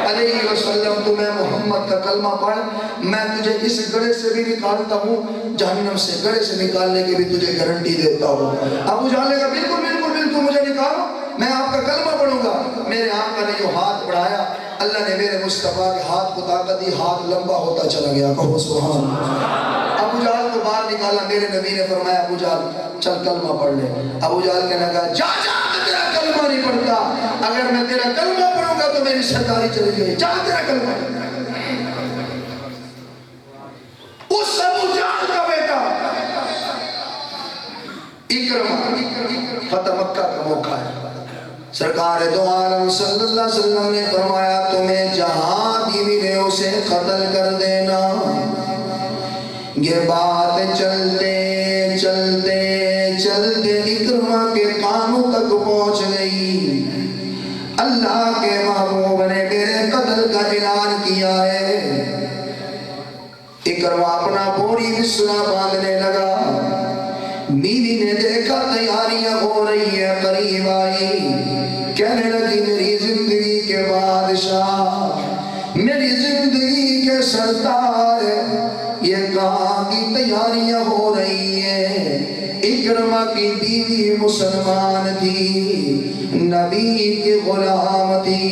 علیہ وسلم. تو میں محمد کا کلمہ پڑھ میں تجھے اس گڑھے سے بھی نکالتا ہوں جہنم سے. گڑھے سے نکالنے کی بھی تجھے گارنٹی دیتا ہوں. ابو جہل نے کہا بالکل بالکل بالکل مجھے نکالو میں آپ کا کلمہ پڑھوں گا. میرے آقا نے جو ہاتھ بڑھایا اللہ نے میرے مصطفیٰ کے ہاتھ کو طاقت دی. ہاتھ لمبا ہوتا چلا گیا. کہو سبحان اللہ. ابو جہل کو باہر نکالا. میرے نبی نے فرمایا ابو جہل چل کلمہ پڑھ لے. ابو جہل کہنے لگا جا جا تیرا کلمہ نہیں پڑھتا. اگر میں تیرا کلمہ پڑھوں گا تو میری سرداری چلی گئی. جا تیرا کلمہ. اس ابو جہل کا بیٹا اکرمہ فتح مکہ کا موقع ہے. سرکار دو عالم صلی اللہ علیہ وسلم نے فرمایا تمہیں جہاں بھی ملے اسے قتل کر دینا. یہ بات چلتے چلتے چلتے اکرمہ کے کانوں تک پہنچ گئی. اللہ کے محبوب نے میرے قتل کا اعلان کیا ہے. اکرمہ اپنا بوری بسرا باندھنے لگا. بیوی نے دیکھا تیاریاں ہو رہی ہیں قریب آئی. کہنے لگی میری زندگی کے بادشاہ میری زندگی کے سردار یہ کہاں کی تیاریاں ہو رہی ہیں. اکرمہ کی بیوی مسلمان تھی نبی کی غلام تھی.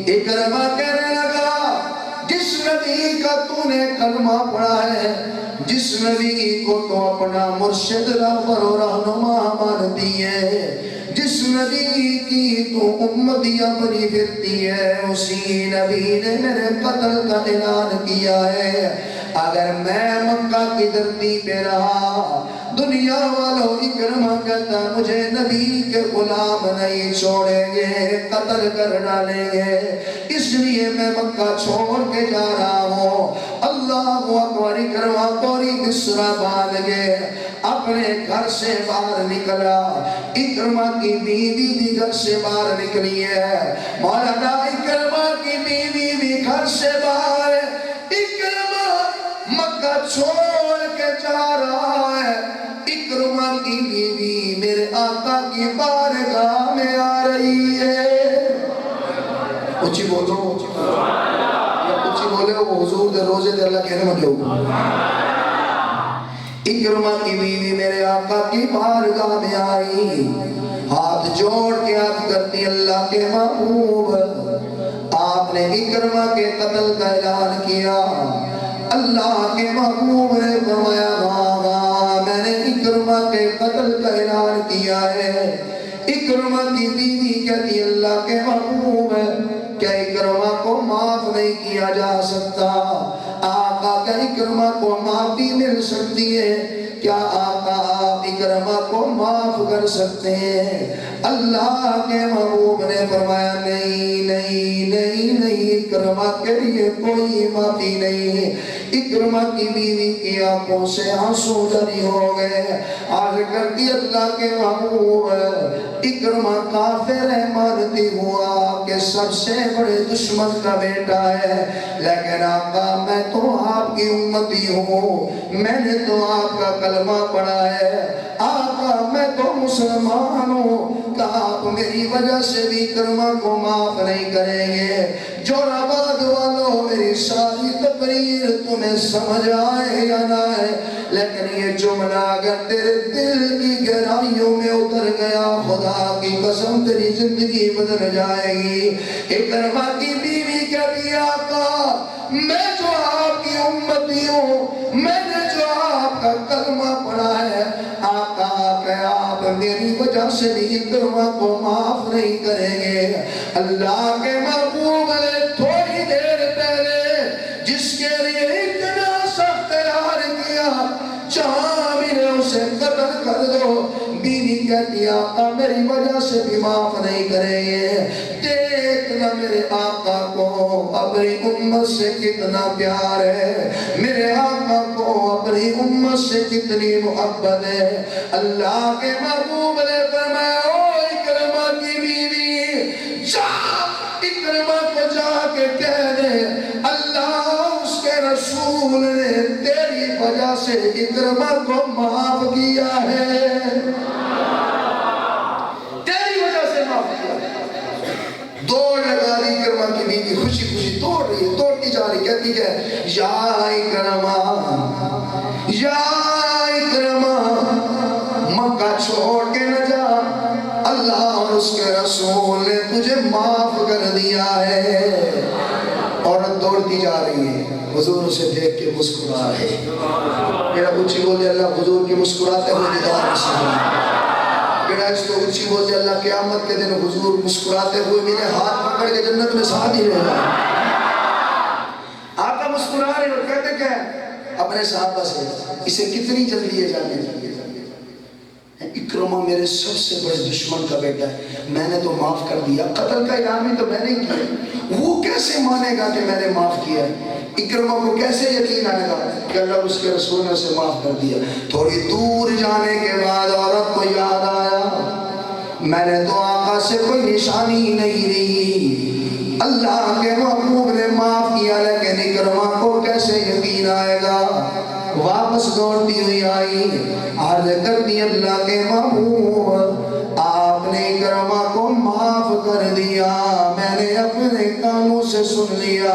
اکرمہ کہنے لگا جس نبی کا تو نے کلمہ پڑھا ہے جس نبی کو تو اپنا مرشد رہبر و رہنما مانتی ہے جس نبی کی تو امتیاں بنی پھرتی ہے اسی نبی نے میرے قتل کا اعلان کیا ہے. اگر میں مکہ کی دھرتی پہ رہا دنیا والوں اکرمہ کہتا مجھے نبی کے غلام نہیں چھوڑیں گے قتل کر ڈالیں گے. اس لیے میں مکہ چھوڑ کے جا رہا ہوں. اللہ اکبر. اکرمہ پوری بسرا باندھ کے اپنے گھر سے باہر نکلا. اکرمہ کی بیوی بھی گھر سے باہر نکلی ہے. مولانا اکرمہ کی بیوی بھی گھر سے باہر. اکرمہ مکہ چھوڑ کے جا رہا ہے. اکرمہ کی بیوی میرے آقا کی بارگاہ میں آ رہی ہے. اچھی بولو یا اچھی بولے وہ حضور دے روزے دے اللہ کہنے مجھے ہو. اکرمہ کی بیوی میرے آقا کی بارگاہ میں آئی. ہاتھ جوڑ کے عرض کرتی اللہ کے محبوب آپ نے اکرمہ کے قتل کا اعلان کیا. اللہ کے محبوب نے فرمایا ہاں میں نے اکرمہ کے قتل کا اعلان کیا ہے. اکرمہ کی بیوی کہتی اللہ کے محبوب کیا اکرمہ کو معاف نہیں کیا جا سکتا. آقا اکرمہ کو معافی مل سکتی ہے؟ کیا آقا آپ اکرمہ کو معاف کر سکتے ہیں؟ اللہ کے محبوب نے فرمایا نہیں نہیں نہیں نہیں، اکرمہ کے لیے کوئی معافی نہیں۔ اکرمہ کی بیوی کی آنکھوں سے آنسو جاری ہو گئے، آج کرتی اللہ کے محبوب اکرمہ کافر ہے، مانتی ہوا کہ سب سے بڑے دشمن کا بیٹا ہے، لیکن آقا میں تو آپ کی امتی ہوں، میں نے تو آپ کا کلمہ پڑھا ہے، آقا میں تو مسلمان ہوں، کہ آپ میری وجہ سے بھی اکرمہ کو معاف نہیں کریں گے؟ جوراباد والوں میری ساری تقریر تمہیں سمجھ آئے یا نہ آئے، لیکن یہ جملہ اگر تیرے دل کی گہرائیوں میں اتر گیا، خدا کی قسم تیری زندگی بدل جائے گی۔ اکرمہ کی بیوی کہتی آقا میں جو آپ کی امتی ہوں، میں نے جو آپ کا کلمہ پڑھا ہے، آقا کہ آپ میری وجہ سے بھی اکرمہ کو معاف نہیں کریں گے؟ اللہ کے محبوب نے تھوڑی دیر پہلے جس کے لیے اتنا سخت اختیار کیا، جہاں بھی نے اسے قتل کر دو، بیوی کہتی آقا میری وجہ سے بھی معاف نہیں کریں گے؟ دیکھنا میرے آقا کو اپنی امت سے کتنا پیار ہے، میرے آقا کو اپنی امت سے کتنی محبت ہے۔ اللہ کے محبوب نے فرمایا او اکرمہ کی بیوی، جا اکرمہ کو جا کے کہہ دے اللہ اس کے رسول نے تیری وجہ سے اکرمہ کو معاف کیا ہے، تیری وجہ سے معاف کیا ہے۔ دوڑ لگا دی اکرمہ کی بیوی، خوشی خوشی دوڑ رہی ہے، دوڑتی جا رہی، کہتی کہ یا اکرمہ یا اکرمہ مکہ چھوڑ کے نہ جا، اللہ اور اس کے رسول نے تجھے معاف کر دیا ہے۔ عورت دوڑتی جا رہی ہے، حضور اسے دیکھ کے مسکرا رہے، میرا اچھی بولے اللہ حضور کی مسکراتے ہوئے دیدار نصیب فرما۔ میرا اس کو اچھی بولے اللہ قیامت کے دن حضور مسکراتے ہوئے میرے ہاتھ پکڑ کے جنت میں ساتھ ہی رہے گا۔ آقا مسکرا رہے اور کہتے کہ اپنے صحابہ سے اسے کتنی جلدی ہے جانے کی؟ اکرمہ میرے سب سے بڑے دشمن کا بیٹا ہے، میں نے تو معاف کر دیا، قتل کا اعلان بھی تو میں نے کیا، وہ کیسے مانے گا کہ میں نے معاف کیا ہے؟ اکرمہ کو کیسے یقین آئے گا کہ اللہ اس کے رسول نے اسے معاف کر دیا؟ تھوڑی دور جانے کے بعد عورت کو یاد آیا میں نے تو آقا سے کوئی نشانی نہیں لی، اللہ کے محبوب نے معاف کیا، لیکن اکرمہ کو کیسے یقین آئے گا؟ واپس دوڑتی ہوئی آئی، عرض کرتی اللہ کے محبوب آپ نے اکرمہ کو معاف کر دیا، میں نے اپنے کانوں سے سن لیا،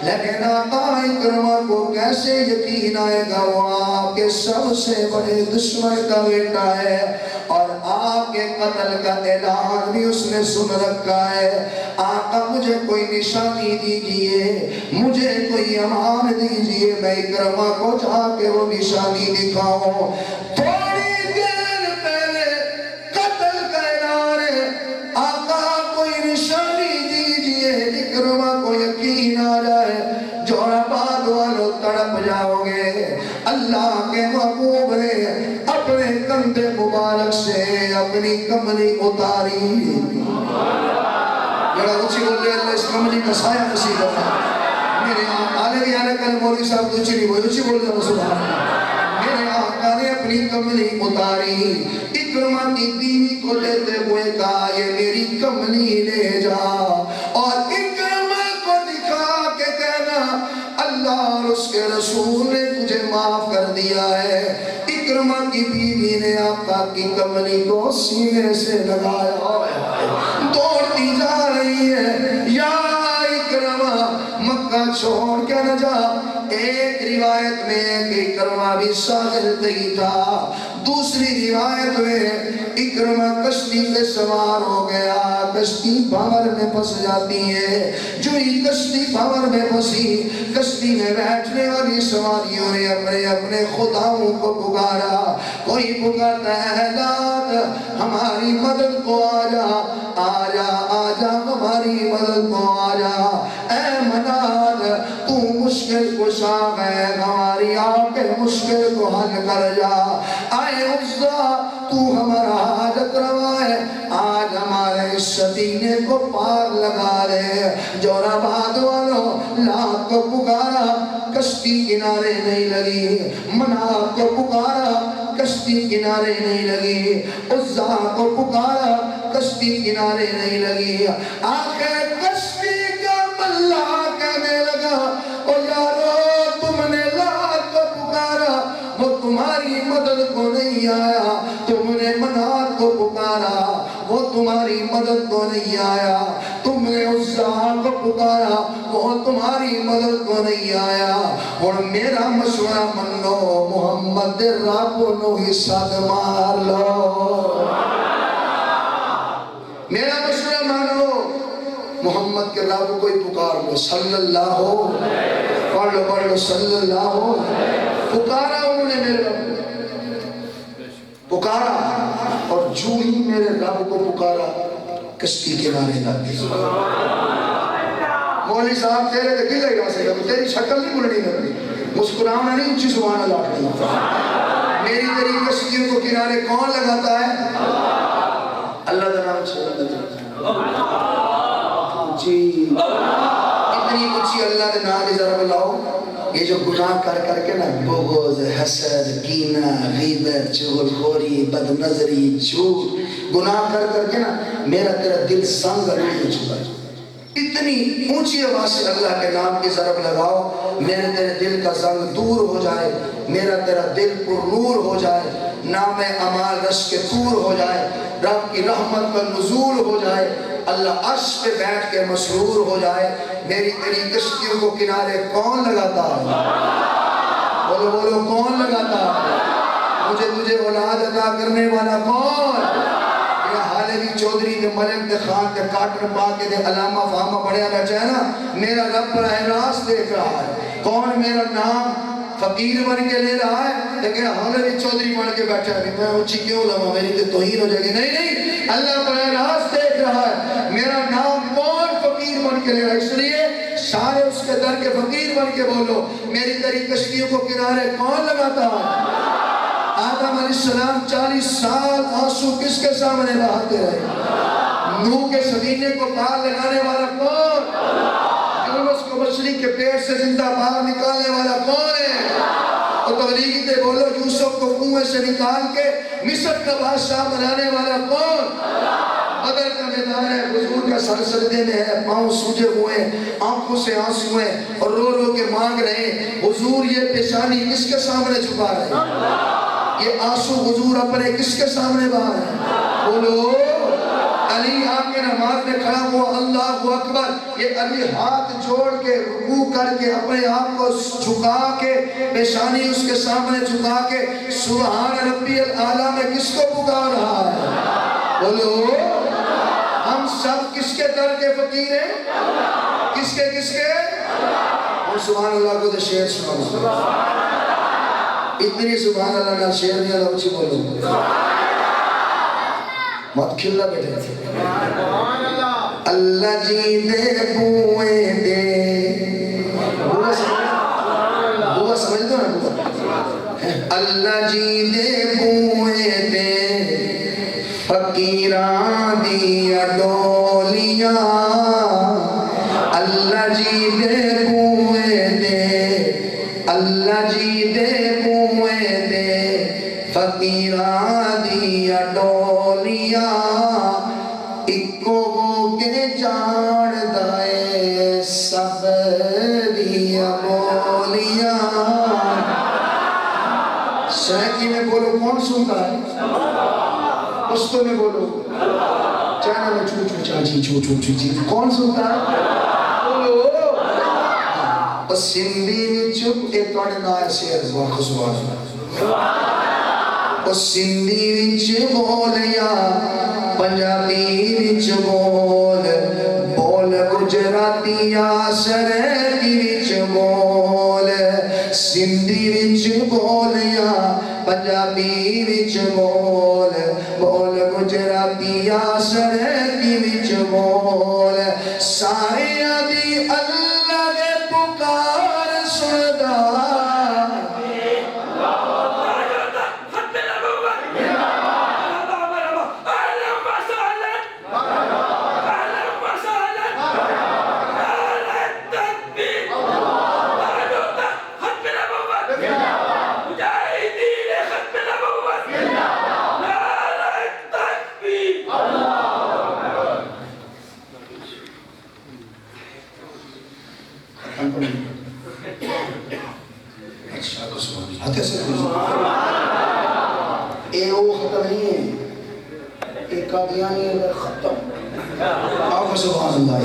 لیکن آقا اکرمہ کو کیسے یقین آئے گا؟ وہ آپ کے سب سے بڑے دشمن کا بیٹا ہے، اور آپ کے قتل کا اعلان بھی اس نے سن رکھا ہے۔ آقا مجھے کوئی نشانی دیجئے، مجھے کوئی امان دیجئے، میں اکرمہ کو جا کے وہ نشانی دکھاؤں۔ تھوڑی دیر پہلے قتل کا اعلان ہے، آقا کوئی نشانی دیجئے، اکرمہ کو یقین آ جائے، جوراباد والوں تڑپ جاؤ گے۔ اللہ کے محبوب نے اپنے کندھے مبارک سے اپنی کملی اتاری، میرا اچھی بولے اللہ اس کملی کا سایہ نصیب فرمائے۔ میرے آنے بھی آنے کل مولوی صاحب تو اچھی نہیں بولے، اچھی بولے اللہ سبحانہ اللہ۔ میرے آقا نے اپنی کملی اتاری، اکرمہ کی بیوی کو لیتے ہوئے کہا یہ میری کملی لے جا، اور اکرمہ کو دکھا کے کہنا اللہ اور اس کے رسول نے تجھے معاف کر دیا ہے۔ اکرمہ کی بیوی نے آقا کی کملی کو سینے سے لگایا، دوڑتی جا رہی ہے، یا اکرمہ مکہ چھوڑ کے نہ جا۔ ایک روایت میں کہ اکرمہ بھی ساحل پہ ہی تھا، دوسری روایت میں اکرمہ کشتی پہ سوار ہو گیا، کشتی بھنور میں پھنس جاتی ہے، جو ہی کشتی بھنور میں پھنسی، کشتی میں بیٹھنے والی سواریوں نے اپنے اپنے خداؤں کو پکارا، کوئی پکارتا ہے لات ہماری مدد کو آجا آجا آجا ہماری مدد کو آجا، اے منات تو مشکل کشا ہے، ہماری آنکھیں مشکل کو حل کر جا۔ آئے عزا تو ہمارا حاجت روا ہے، آج ہمارے اس سفینے کو پار لگا دے۔ جورا باد والوں لاکھ کو پکارا کشتی کنارے نہیں لگی، منات کو پکارا کشتی کنارے نہیں لگی، عزا کو پکارا کشتی کنارے نہیں لگی۔ آخر کشتی کا ملا کہنے لگا او یارو تم نے لات کو پکارا وہ تمہاری مدد کو نہیں آیا، تم نے منات کو پکارا وہ تمہاری مدد کو نہیں آیا، تم نے عزا کو پکارا وہ تمہاری مدد کو نہیں آیا۔ اور میرا مشورہ من لو، محمد رب نو حصہ مار لو، میرا مشورہ مانو، محمد کے رب کوئی پکار لو، صلی اللہ ہو، پڑھ لو صلی اللہ ہو۔ پکارا انہوں نے میرے رب پکارا، اور جو ہی میرے رب کو پکارا کشتی کنارے لگ گئی۔ مولوی صاحب تیرے دے گلے گا سے تیری شکل نہیں بلنی کرتی، مسکراؤنا نہیں اونچی سبحان اللہ کرتی۔ میری تیری کشتیوں کو کنارے کون لگاتا ہے؟ اللہ کا نام چھوڑ جی، اتنی اونچی اللہ کے نام کی ضرب لاؤ۔ یہ جو گناہ کر کر کے نا بغض، حسد، کینہ، غیبت، چغل خوری، بد نظری، جھوٹ، گناہ کر کر کے نا میرا تیرا دل سنگ نہیں ہو چکا ہے۔ اتنی اونچی آواز سے اللہ کے نام کی ضرب لگاؤ، میرے تیرے دل کا زنگ دور ہو جائے، میرا تیرا دل پر نور ہو جائے، نام اعمال رش کے طور ہو جائے، رب کی رحمت کا نزول ہو جائے، اللہ عرش پہ بیٹھ کے مسرور ہو جائے۔ میری تیری کشتیوں کو کنارے کون لگاتا ہے؟ بولو بولو کون لگاتا ہے؟ مجھے تجھے اولاد عطا کرنے والا کون؟ حالوی چودھری دے ملک دے خان دے کاٹن پا کے دے علامہ فہمہ بڑھیا بیٹھا ہے نا، میرا رب براہ راست دیکھ رہا ہے۔ کون میرا نام فقیر بن کے لے رہا ہے لیکن حالوی چودھری بن کے بیٹھا ہے، میں اونچی کیوں لما میری تے توہین ہو جائے گی؟ نہیں نہیں، اللہ براہ راست دیکھ رہا ہے میرا نام کون فقیر بن کے لے رہا ہے، اس لیے سارے اس کے در کے فقیر بن کے بولو میری تیری کشتیوں کو کنارے کون لگاتا ہے؟ آدم علیہ السلام 40 سال آنسو کس کے سامنے بہاتے رہے؟ نوح کے سفینے کو پار لگانے والا کون؟ یونس کو مچھلی کے پیٹ سے زندہ باہر نکالنے والا کون ہے؟ اور تبلیغی تے بولو یوسف کو کنویں سے نکال کے مصر کا بادشاہ بنانے والا کون؟ بدر کا میدان ہے، حضور کا سر سجدے میں ہے، پاؤں سوجے ہوئے، آنکھوں سے آنسو ہیں اور رو رو کے مانگ رہے ہیں، حضور یہ پیشانی کس کے سامنے چھپا رہے ہیں؟ یہ آنسو حضور اپنے کس کے سامنے بہا ہے؟ بولو علی آپ کے نماز میں کھڑا ہوا اللہ اکبر، یہ علی ہاتھ جوڑ کے رکوع کر کے اپنے آپ کو جھکا کے پیشانی اس کے سامنے جھکا کے سبحان ربی الاعلیٰ میں کس کو پکار رہا ہے؟ بولو ہم سب کس کے در کے فقیر ہیں؟ کس کے؟ اور سبحان اللہ کو دے شعر سناؤ، اتنی سبحان اللہ نہ شعر نہیں اللہ اچھی بولو، مت کھلنا بیٹھے اللہ جی دے بوئے دے، بوہ سمجھ دو نا بوہ، اللہ جی دے بوئے دے فقیران دیا ڈولیاں، اللہ جی دے بوئے دے، اللہ جی دے بوئے دے فقیران دیا ڈولیاں، اکو ہو کے جان دائے سب دیا بولیاں۔ سرکی میں بولو کون سنتا ہے؟ پشتو میں بولو، چانا میں چو چو چاچی چو چو چو چی، کون سنتا ہے؟ بولو اور سندھی میں چپ کے توڑے نائے شیر واقع سبحان اور سندھی وچ بولیا پنجابی وچ بول، بول گجراتی سرکی وچ بول، سندھی وچ بولیا پنجابی وچ بول، بول گجراتی سرکی وچ بول، سارے دی اللہ دے پکار اچھا کو سبحان اللہ ہاتھ سے اے وہ ختم نہیں ہے، ایک قادیانی اگر ختم آپ سبحان اللہ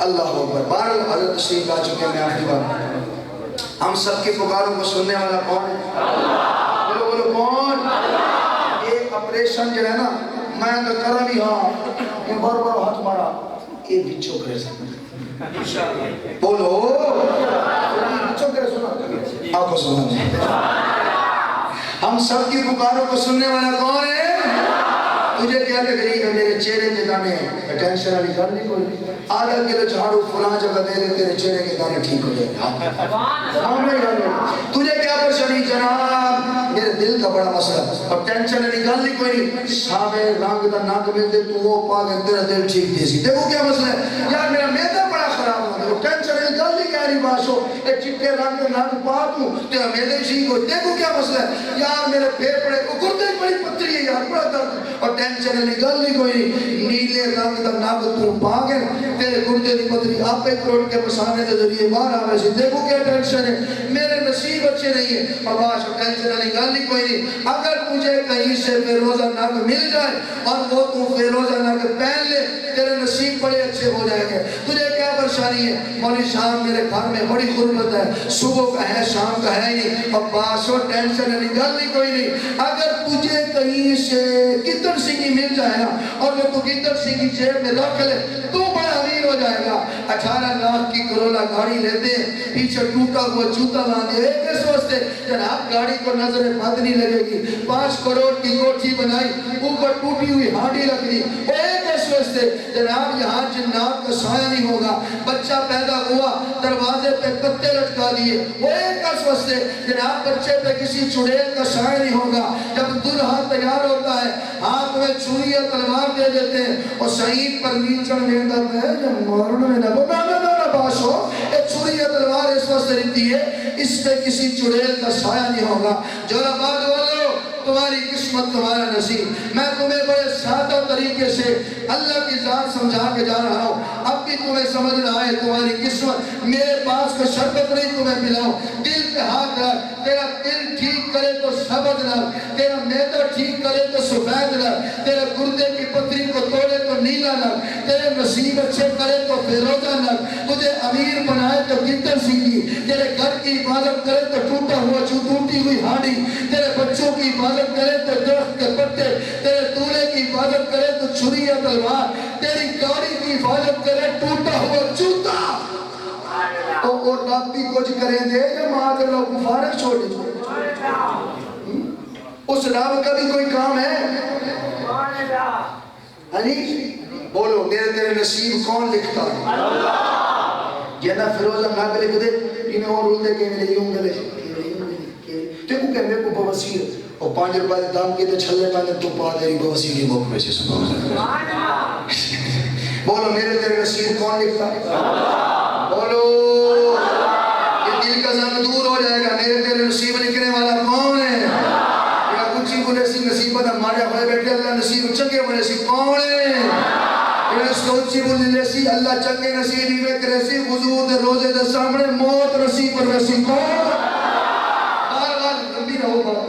اللہ اکبر۔ بہرحال حضرت تشریف لا چکے ہیں، میں آخری بار ہم سب کی پکاروں کو سننے والا کون ہے؟ بولو بولو کون؟ ایک اپریشن جو ہے نا میں تو کرا بھی ہاں یہ بار بار ہاتھ مارا یہ بچوں کرے سکتے بولو بچوں کرے سنا آپ کو سنا ہم سب کی پکاروں کو سننے والا کون ہے؟ تجھے کیا تکلیف ہے میرے چہرے کے دانے ٹینشن والی گل نہیں کوئی آدھا کلو جھاڑو فلاں جگہ دے دے تیرے چہرے کے دانے ٹھیک ہو جائے تجھے کیا پریشانی جناب میرے دل کا بڑا مسئلہ اور ٹینشن والی گل نہیں کوئی سامنے رنگ دا ناک میں دے تو وہ پا کے تیرا دل ٹھیک دے سی دیکھو کیا مسئلہ ہے یار میرا معدہ بڑا خراب ہو گیا ٹینشن والی گل نہیں کہہ رہی باشو ایک چٹے رنگ کے ناک پا دوں تیرا معدہ ٹھیک ہو دیکھو کیا مسئلہ ہے یار میرے پھیپڑے کو گردے بڑی پتری ہے یار بڑا درد اور ٹینشن والی گل نہیں کوئی نیلے رنگ دا ناک تو پا کے تیرے گردے دی پتری آپ ایک کروڑ کے پسانے کے ذریعے باہر آوے سے دیکھو کیا ٹینشن ہے میرے نصیب اچھے نہیں ہے اور باشو ٹینشن والی گل نہیں کوئی نہیں اگر تجھے کہیں سے فیروزہ ناک مل جائے اور وہ تو فیروزہ ناک پہن لے تیرے نصیب بڑے اچھے ہو جائیں گے تجھے کیا پریشانی ہے مولی شام میرے گھر میں بڑی غربت ہے صبح کا ہے شام کا ہے نہیں اور باشو ٹینشن والی گل نہیں کوئی نہیں اگر تجھے کہیں سے گدڑ سنگھی مل جائے نا اور وہ تو گدڑ سنگھی جیب میں رکھ لے تو بڑا امیر ہو جائے گا 18 لاکھ کی کرولا گاڑی لیتے ہیں پیچھے ٹوٹا ہوا جوتا لاندے ایک کس واسطے جناب گاڑی کو نظر بد نہیں لگے گی 5 کروڑ کی کوٹھی بنائی اوپر ٹوٹی ہوئی ہانڈی رکھ دی ایک کس واسطے جناب یہاں جنات کا سایہ نہیں ہوگا بچہ پیدا ہوا دروازے پہ پتے لٹکا دیے وہ ایک کس واسطے جناب بچے پہ کسی چڑیل کا سایہ نہیں ہوگا جب دلہا تیار ہوتا ہے ہاتھ میں چھری یا تلوار دے دیتے ہیں اور شہید پر نیچن لیندہ ہے جب مارن میں نہ باشو ایک چھری یا تلوار اس واسطے رہتی ہے اس پہ کسی چڑیل کا سایہ نہیں ہوگا جو آباد والو تمہاری قسمت تمہارا نصیب میں تمہیں بڑے سادہ طریقے سے اللہ کی ذات سمجھا کے جا رہا ہوں اب بھی تمہیں سمجھ رہا ہے تمہاری قسمت میرے پاس کا شربت نہیں تمہیں پلاؤ دل پہ ہاتھ رکھ تیرا دل ٹھیک کرے تو سبز رکھ تیرا معدہ ٹھیک کرے تو سفید رکھ تیرے گردے کی پتری کو توڑے تو نیلا رکھ تیرے نصیب اچھے کرے تو فیروزہ رکھ تجھے امیر بنائے تو گدڑ سنگھی تیرے گھر کی حفاظت کرے تو ٹوٹا ہوا ٹوٹی ہوئی ہانڈی تیرے بچوں کی حفاظت کرے تو درخت کے پتے تیرے دولے کی حفاظت کرے تو چھری یا تلوار تیری گاڑی کی حفاظت کرے ٹوٹا ہوا جوتا اور رب بھی کچھ کریں دے یا ماں کے لوگ فارغ چھوڑے اس رب کا بھی کوئی کام ہے بولو میرے تیرے نصیب کون لکھتا ہے یہ نہ فیروزہ ناک لکھ دے انہیں اور رول دے کہ میرے یوں گلے دیکھو کہ میرے کو بواسیر اور 5 روپے دام کے تو چھلے پہنے تو پا دے رہی بواسیر یہ موقع میں سے سبحان بولو میرے تیرے نصیب کون لکھتا ہے بولو یہ دل کا زم دور ہو جائے گا میرے تیرے نصیب لکھنے والا کون ہے یا کچھ ہی بولے سی نصیبت ہمارے ہوئے بیٹھے اللہ نصیب چنگے بولے سی کون ہے اس کو اچھی بولی لیسی اللہ چنگے نصیب ہی ویک ریسی حضور دے روزے دے سامنے موت نصیب پر ریسی کون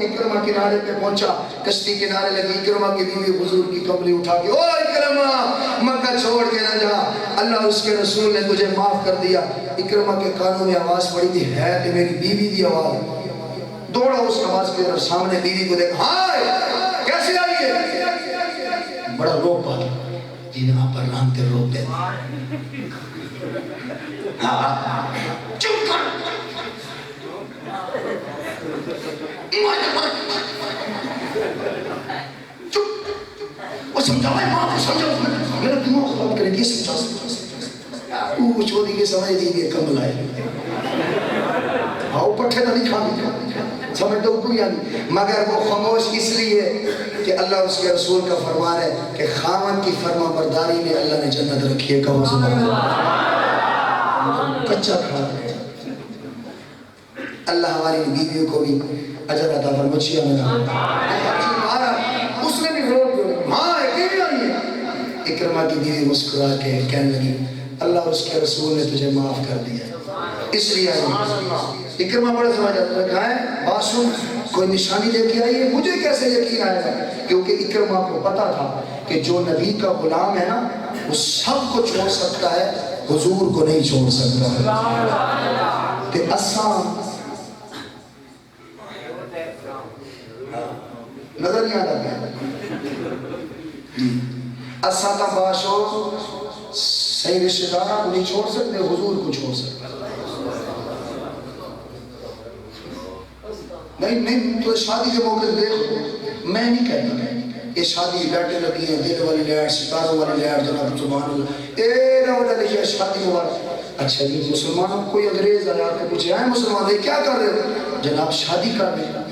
اکرمہ کنارے پہ پہنچا کشتی کنارے لگی اکرمہ کی بیوی حضور کی کملی اٹھا کے او اکرمہ مکہ چھوڑ کے نہ جا اللہ اس کے رسول نے تجھے معاف کر دیا اکرمہ کے کانوں میں آواز پڑی تھی ہے کہ میری بیوی دی آواز دوڑا اس آواز کے طرف سامنے بیوی کو دیکھا ہائے کیسے آئی ہے بڑا رو پا جن آپ پر رانتے روتے چپ کر وہ سمجھاؤ ماں سمجھاؤ میرا دماغ خراب کرے گی سمجھاؤ وہ چھوڑی کے سمجھ دیئے کم لائے ہاں پٹھے نہ نہیں کھانی سمجھ دو کوئی آنی مگر وہ خاموش اس لیے کہ اللہ اس کے رسول کا فرمان ہے کہ خامن کی فرما برداری میں اللہ نے جنت رکھی ہے کم سمجھ کچھا کھا اللہ ہماری بیویوں کو بھی اجر عطا فرمائے میں اس نے بھی روک ہاں اکیلی آئی ہے اکرمہ کی بیوی مسکرا کے کہنے لگی اللہ اس کے رسول نے تجھے معاف کر دیا اس لیے آئی اکرمہ بڑا سمجھ آتا ہے، کہا ہے بات سن کوئی نشانی لے کے آئی ہے، مجھے کیسے یقین آئے گا؟ کیونکہ اکرمہ کو پتا تھا کہ جو نبی کا غلام ہے نا وہ سب کو چھوڑ سکتا ہے، حضور کو نہیں چھوڑ سکتا کہ اساں نظر نہیں آتا اساں کا باشو صحیح رشتہ دارہ کو نہیں چھوڑ سکتے، حضور کو چھوڑ سکتے نہیں تو شادی کے موقع دیکھ میں نہیں کہتا یہ شادی بیٹھے لگی ہیں دل والی لہر ستاروں والی لہر جناب سبحان اللہ اے روڈا لکھیا شادی مبارک اچھا جی مسلمانوں کوئی انگریز آیا کہ پوچھے ہیں مسلمان یہ کیا کر رہے ہو؟ جناب شادی کر رہے ہیں۔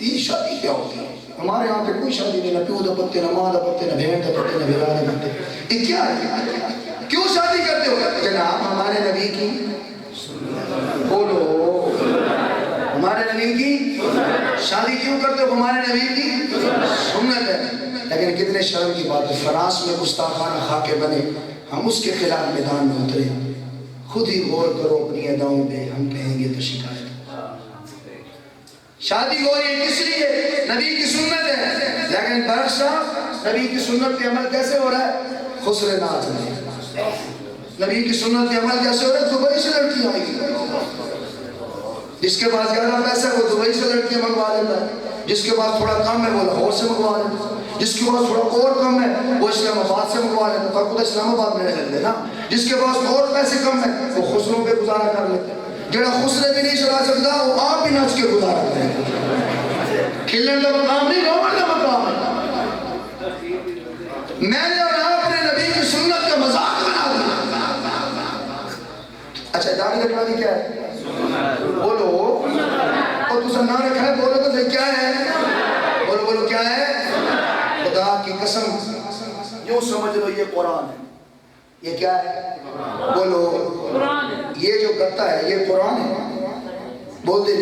یہ شادی کیا ہوتی ہے؟ ہمارے یہاں پہ کوئی شادی نہیں، نہ پیو دا پتے، نہ ماں دا پتے، نہ بہن دا پتے، نہ بھیرا دا پتے، یہ کیا ہے؟ کیوں شادی کرتے ہو؟ جناب ہمارے نبی کی بولو ہمارے نبی کی شادی کیوں کرتے ہو؟ ہمارے نبی کی سنت ہے۔ لیکن کتنے شرم کی بات ہے، فرانس میں گستاخانہ خاکے بنے، ہم اس کے خلاف میدان میں اترے، خود ہی غور کرو اپنی اداؤں پہ، ہم کہیں گے تو شکایت۔ شادی ہو رہی ہے کس لیے؟ نبی کی سنت ہے، لیکن برق صاحب نبی کی سنت پہ عمل کیسے ہو رہا ہے؟ خسر ناز میں نبی کی سنت پہ عمل کیسے ہو رہا ہے؟ دبئی سے لڑکی آئی گی، جس کے پاس زیادہ پیسہ ہے وہ دبئی سے لڑکیاں منگوا لیتا ہے، جس کے پاس تھوڑا کم ہے وہ لاہور سے منگوا لیتا ہے، جس کے پاس تھوڑا اور کم ہے وہ اسلام آباد سے منگوا لیتا ہے، پر خود اسلام آباد میں رہتے نا، جس کے پاس اور پیسے کم ہے وہ خسروں پہ گزارا کر لیتا ہے، جڑا خسرے بھی نہیں چلا سکتا وہ آپ بھی نچ کے گزارا کرے گا۔ کھلن کا مقام نہیں، رومن کا مقام ہے۔ میں نے اور آپ نے نبی کی سنت کا مذاق بنا دیا۔ اچھا داڑھی رکھنا بھی کیا ہے؟ بولو اور تو نہ رکھا ہے، بولو تو کیا ہے؟ بولو بولو کیا ہے؟ خدا کی قسم یوں سمجھ لو یہ قرآن ہے۔ یہ کیا ہے؟ بولو یہ جو کرتا ہے یہ قرآن ہے، بول دے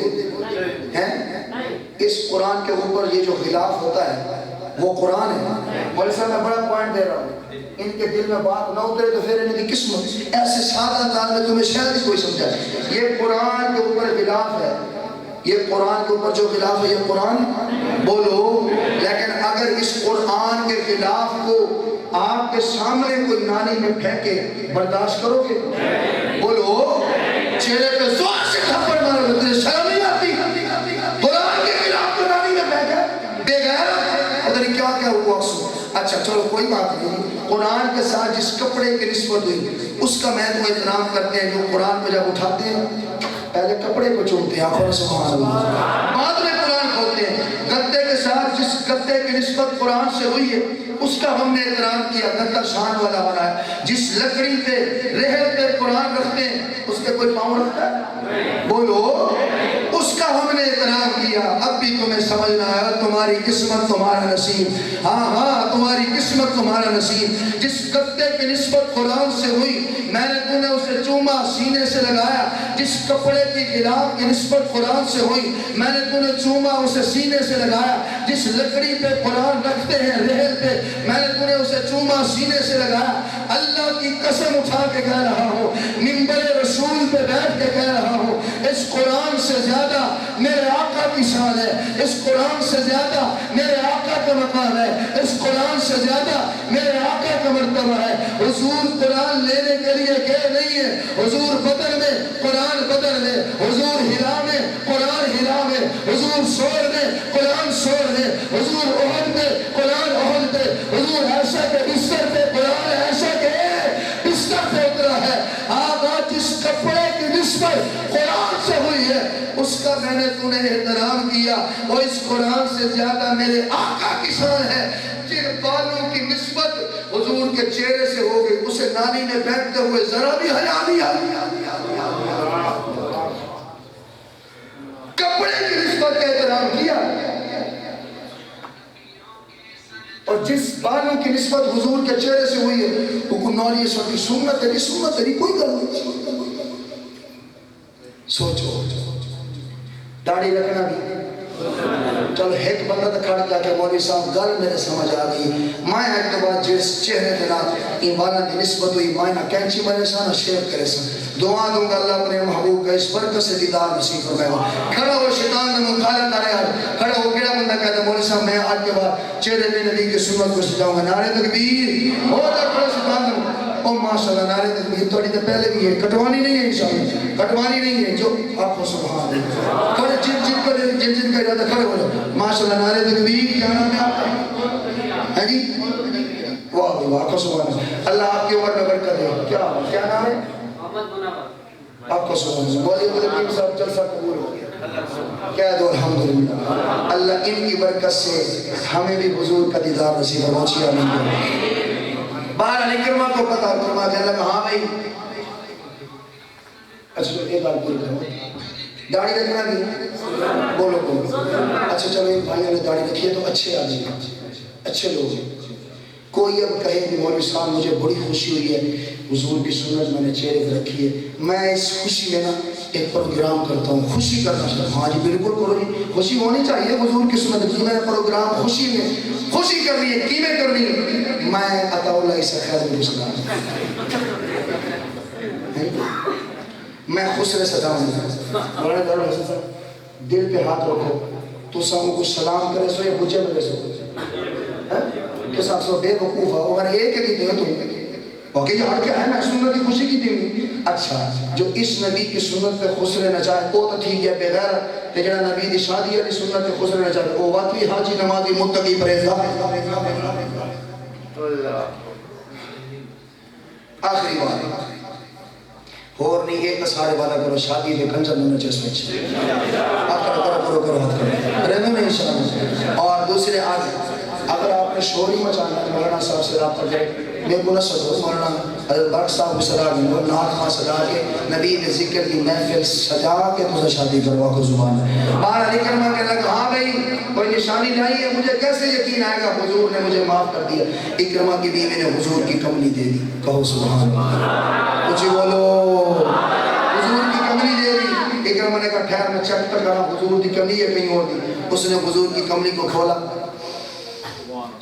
ہیں اس قرآن کے اوپر یہ جو خلاف ہوتا ہے وہ قرآن ہے۔ مولوی صاحب میں بڑا پوائنٹ دے رہا ہوں، ان کے دل میں بات نہ اترے تو پھر ان کی قسمت ایسے سادہ انداز میں تمہیں شاید ہی کوئی سمجھا۔ یہ قرآن کے اوپر خلاف ہے، یہ قرآن کے اوپر جو خلاف ہے یہ قرآن بولو، لیکن اگر اس قرآن کے خلاف کو آپ کے سامنے کوئی نانی میں پھینکے برداشت کرو گے؟ بولو چہرے پہ زور سے تھپڑ مارو گے، تجھے شرم نہیں آتی؟ قرآن کے خلاف کو نانی میں پھینکے بے غیرت، ادھر کیا کیا ہوا؟ اچھا چلو کوئی بات نہیں، قرآن کے ساتھ جس کپڑے کی نسبت ہوئی اس کا میں تو احترام کرتے ہیں، جو قرآن کو جب اٹھاتے ہیں پہلے کپڑے کو چومتے ہیں، آخر سبحان اللہ، بعد میں قرآن کھولتے ہیں۔ گدے کے ساتھ جس گدے کی نسبت قرآن سے ہوئی ہے اس کا ہم نے احترام کیا، گدا شان والا بنا ہے۔ جس لکڑی پہ رہل پہ قرآن رکھتے ہیں اس کے کوئی پاؤں رکھتا ہے؟ بولو اس کا ہم نے احترام کیا۔ اب بھی تمہیں سمجھنا ہے تمہاری قسمت تمہارا نصیب، ہاں ہاں تمہاری قسمت تمہارا نصیب۔ جس گدے کی نسبت قرآن سے ہوئی میں نے تمہیں اسے چوما، سینے سے لگایا۔ جس کپڑے کی غلاف کی نسبت قرآن سے ہوئی میں نے تمہیں چوما، اسے سینے سے لگایا۔ جس لکڑی پہ قرآن رکھتے ہیں رہل پہ میں نے تمہیں اسے چوما، سینے سے لگایا۔ اللہ کی قسم اٹھا کے کہہ رہا ہوں، منبر رسول پہ بیٹھ کے کہہ رہا ہوں، اس قرآن سے زیادہ میرے آقا کی شان ہے، اس قرآن سے زیادہ میرے آقا کا مقام ہے، اس قرآن سے زیادہ میرے آقا کا مرتبہ ہے۔ حضور قرآن لینے کے لیے گئے نہیں ہے، حضور بدر میں قرآن بدر میں، حضور ہرا میں قرآن ہرا میں، حضور سور میں قرآن سور میں، حضور احد میں قرآن احد میں، حضور عائشہ کے بستر پہ قرآن عائشہ کے بستر پہ اترا ہے۔ آج جس کپڑے کی نسبت قرآن سے ہوئی ہے اس کا میں نے تمہیں احترام کیا، اور اس قرآن سے زیادہ میرے آقا کی شان ہے۔ جن بالوں کی نسبت حضور کے چہرے سے ہو گئی اسے نانی نے بیٹھتے ہوئے ذرا بھی حیا نہیں آئی۔ کپڑے کی نسبت کا احترام کیا، اور جس بالوں کی نسبت حضور کے چہرے سے ہوئی ہے وہ کنواری اس وقت سنت تیری سنت تیری کوئی گل نہیں۔ سوچو داڑھی رکھنا بھی چلو ایک بندہ تو کھڑ جا کے مولوی صاحب گل میرے سمجھ آ گئی، میں ایک تو بعد جس چہرے کے نام ایمانہ کی نسبت ہوئی میں نہ کینچی بنے سا نہ شیو کرے سا، دعا دوں گا اللہ اپنے محبوب کا اس برکت سے دیدار نصیب فرمائے گا. کھڑا ہو شیطان نے مخالفت کرے آج کھڑا ہو کیڑا بندہ کہتا ہے مولوی صاحب میں آج کے بعد چہرے پہ نبی کی سنت کو سجاؤں گا. نعرہ تکبیر ہو جا کھڑا شیطان نے او ماشاءاللہ نعرہ تکبیر تھوڑی تو پہلے بھی ہے کٹوانی نہیں ہے انشاءاللہ کٹوانی نہیں ہے جو آپ کو سبحان اللہ کھڑے جن کا ارادہ کھڑے ہو جاؤ ماشاءاللہ نعرہ تکبیر. کیا نام ہے آپ کا ہے جی واہ واہ کو سبحان اللہ اللہ آپ کی عمر میں برکت دے. کیا نام ہے آپ کو سبحان اللہ بولیے مدنی صاحب جلسہ قبول ہو گیا کہہ دو الحمدللہ. اللہ ان کی برکت سے ہمیں بھی حضور کا دیدار نصیب فرمائے آمین. بہرحال اکرمہ کو پتا اکرمہ کہنے لگا ہاں بھائی اچھا ایک بار پوری کرو داڑھی رکھنا بھی بولو بولو اچھا چلو ایک بھائیوں نے داڑھی رکھی ہے تو اچھے آدمی اچھے لوگ ہیں. کوئی اب کہے کہ مولوی صاحب مجھے بڑی خوشی ہوئی ہے حضور کی سنت میں نے چہرے پہ رکھی ہے میں اس خوشی میں نا ایک پروگرام کرتا ہوں خوشی کرنا چاہتا ہوں. ہاں جی بالکل کرو جی خوشی ہونی چاہیے حضور کی سنت کی میں نے پروگرام خوشی میں خوشی کرنی ہے کیویں کرنی ہے میں عطا اللہ اسے خیر میں گزرا میں خسرے سجاؤں مولانا دارو حسن صاحب دل پہ ہاتھ رکھو تو ساموں کو سلام کرے سو یا بجے میں سو کہ ساتھ سو بے وقوف ہو اگر ایک بھی دے تم اوکے جو ہٹ کے ہے میں سنت کی خوشی کی دیں اچھا جو اس نبی کی سنت پہ خسرے نہ چاہے وہ تو ٹھیک ہے بغیر کہ جڑا نبی دی شادی علی سنت پہ خسرے نہ چاہے وہ واقعی حاجی نمازی متقی پرہیزگار. آخری بات اور نہیں ایک سارے والا کرو شادی دے کنجر میں نچے سوچ آپ کرو ہاتھ کرو رہنے میں انشاءاللہ. اور دوسرے اگر آپ نے شوری مچانا ہے مولانا صاحب سے رابطہ کرے میں کو نہ سجو مولانا حضرت برق صاحب کو سجا دیں اور نعت خواہ سجا کے نبی نے ذکر کی محفل سجا کے تجھے شادی کروا کو زبان ہے. باہر علی کرما کہنے لگا ہاں بھائی کوئی نشانی نہیں ہے مجھے کیسے یقین آئے گا حضور نے مجھے معاف کر دیا. اکرما کی بیوی نے حضور کی کملی دے دی کہو سبحان اللہ کچھ بولو حضور کی کملی دے دی. اکرما نے کہا ٹھہر میں چیک کر رہا حضور کی کملی ہے کہیں اور دی. اس نے حضور کی کملی کو کھولا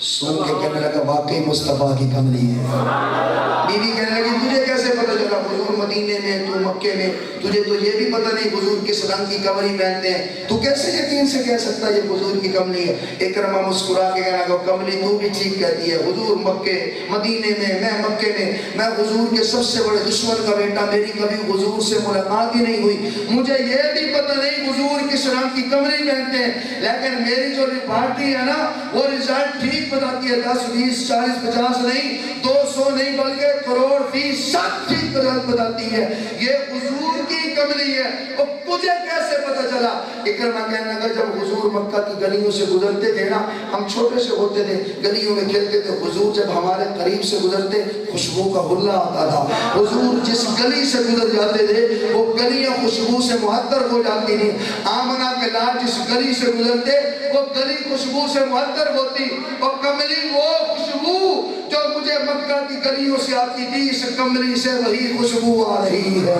سن کے کہنے لگا واقعی مصطفیٰ کی کملی ہے. بیوی کہنے لگی تجھے کیسے پتہ چلا حضور مدینے میں تو مکے میں تجھے تو یہ بھی پتہ نہیں حضور کس رنگ کی کملی پہنتے ہیں تو کیسے یقین سے کہہ سکتا ہے یہ حضور کی کملی ہے. اکرمہ مسکرا کے کہنے لگا کملی تو بھی ٹھیک کہتی ہے حضور مکے مدینے میں مکے میں حضور کے سب سے بڑے دشمن کا بیٹا میری کبھی حضور سے ملاقات ہی نہیں ہوئی مجھے یہ بھی پتہ نہیں حضور کس رنگ کی کملی پہنتے ہیں لیکن میری جو پارٹی ہے نا وہ رزلٹ ٹھیک بتاتی ہے 10 20 40 50 نہیں 200 نہیں بلکہ کروڑ فیصد سب ٹھیک بتاتی ہے. یہ حضور کی کملی ہے اور تجھے کیسے پتہ چلا. اکرمہ کہنے لگا جب حضور مکہ کی گلیوں سے گزرتے تھے نا ہم چھوٹے سے ہوتے تھے گلیوں میں کھیلتے تھے حضور جب ہمارے قریب سے گزرتے خوشبو کا حلہ آتا تھا. حضور جس گلی سے گزر جاتے تھے وہ گلیاں خوشبو سے معطر ہو جاتی تھیں. آمنہ کے لال جس گلی سے گزرتے وہ گلی خوشبو سے معطر ہوتی اور کملی وہ خوشبو جو مجھے مکہ کی گلیوں سے آتی تھی اس کملی سے وہی خوشبو آ رہی ہے.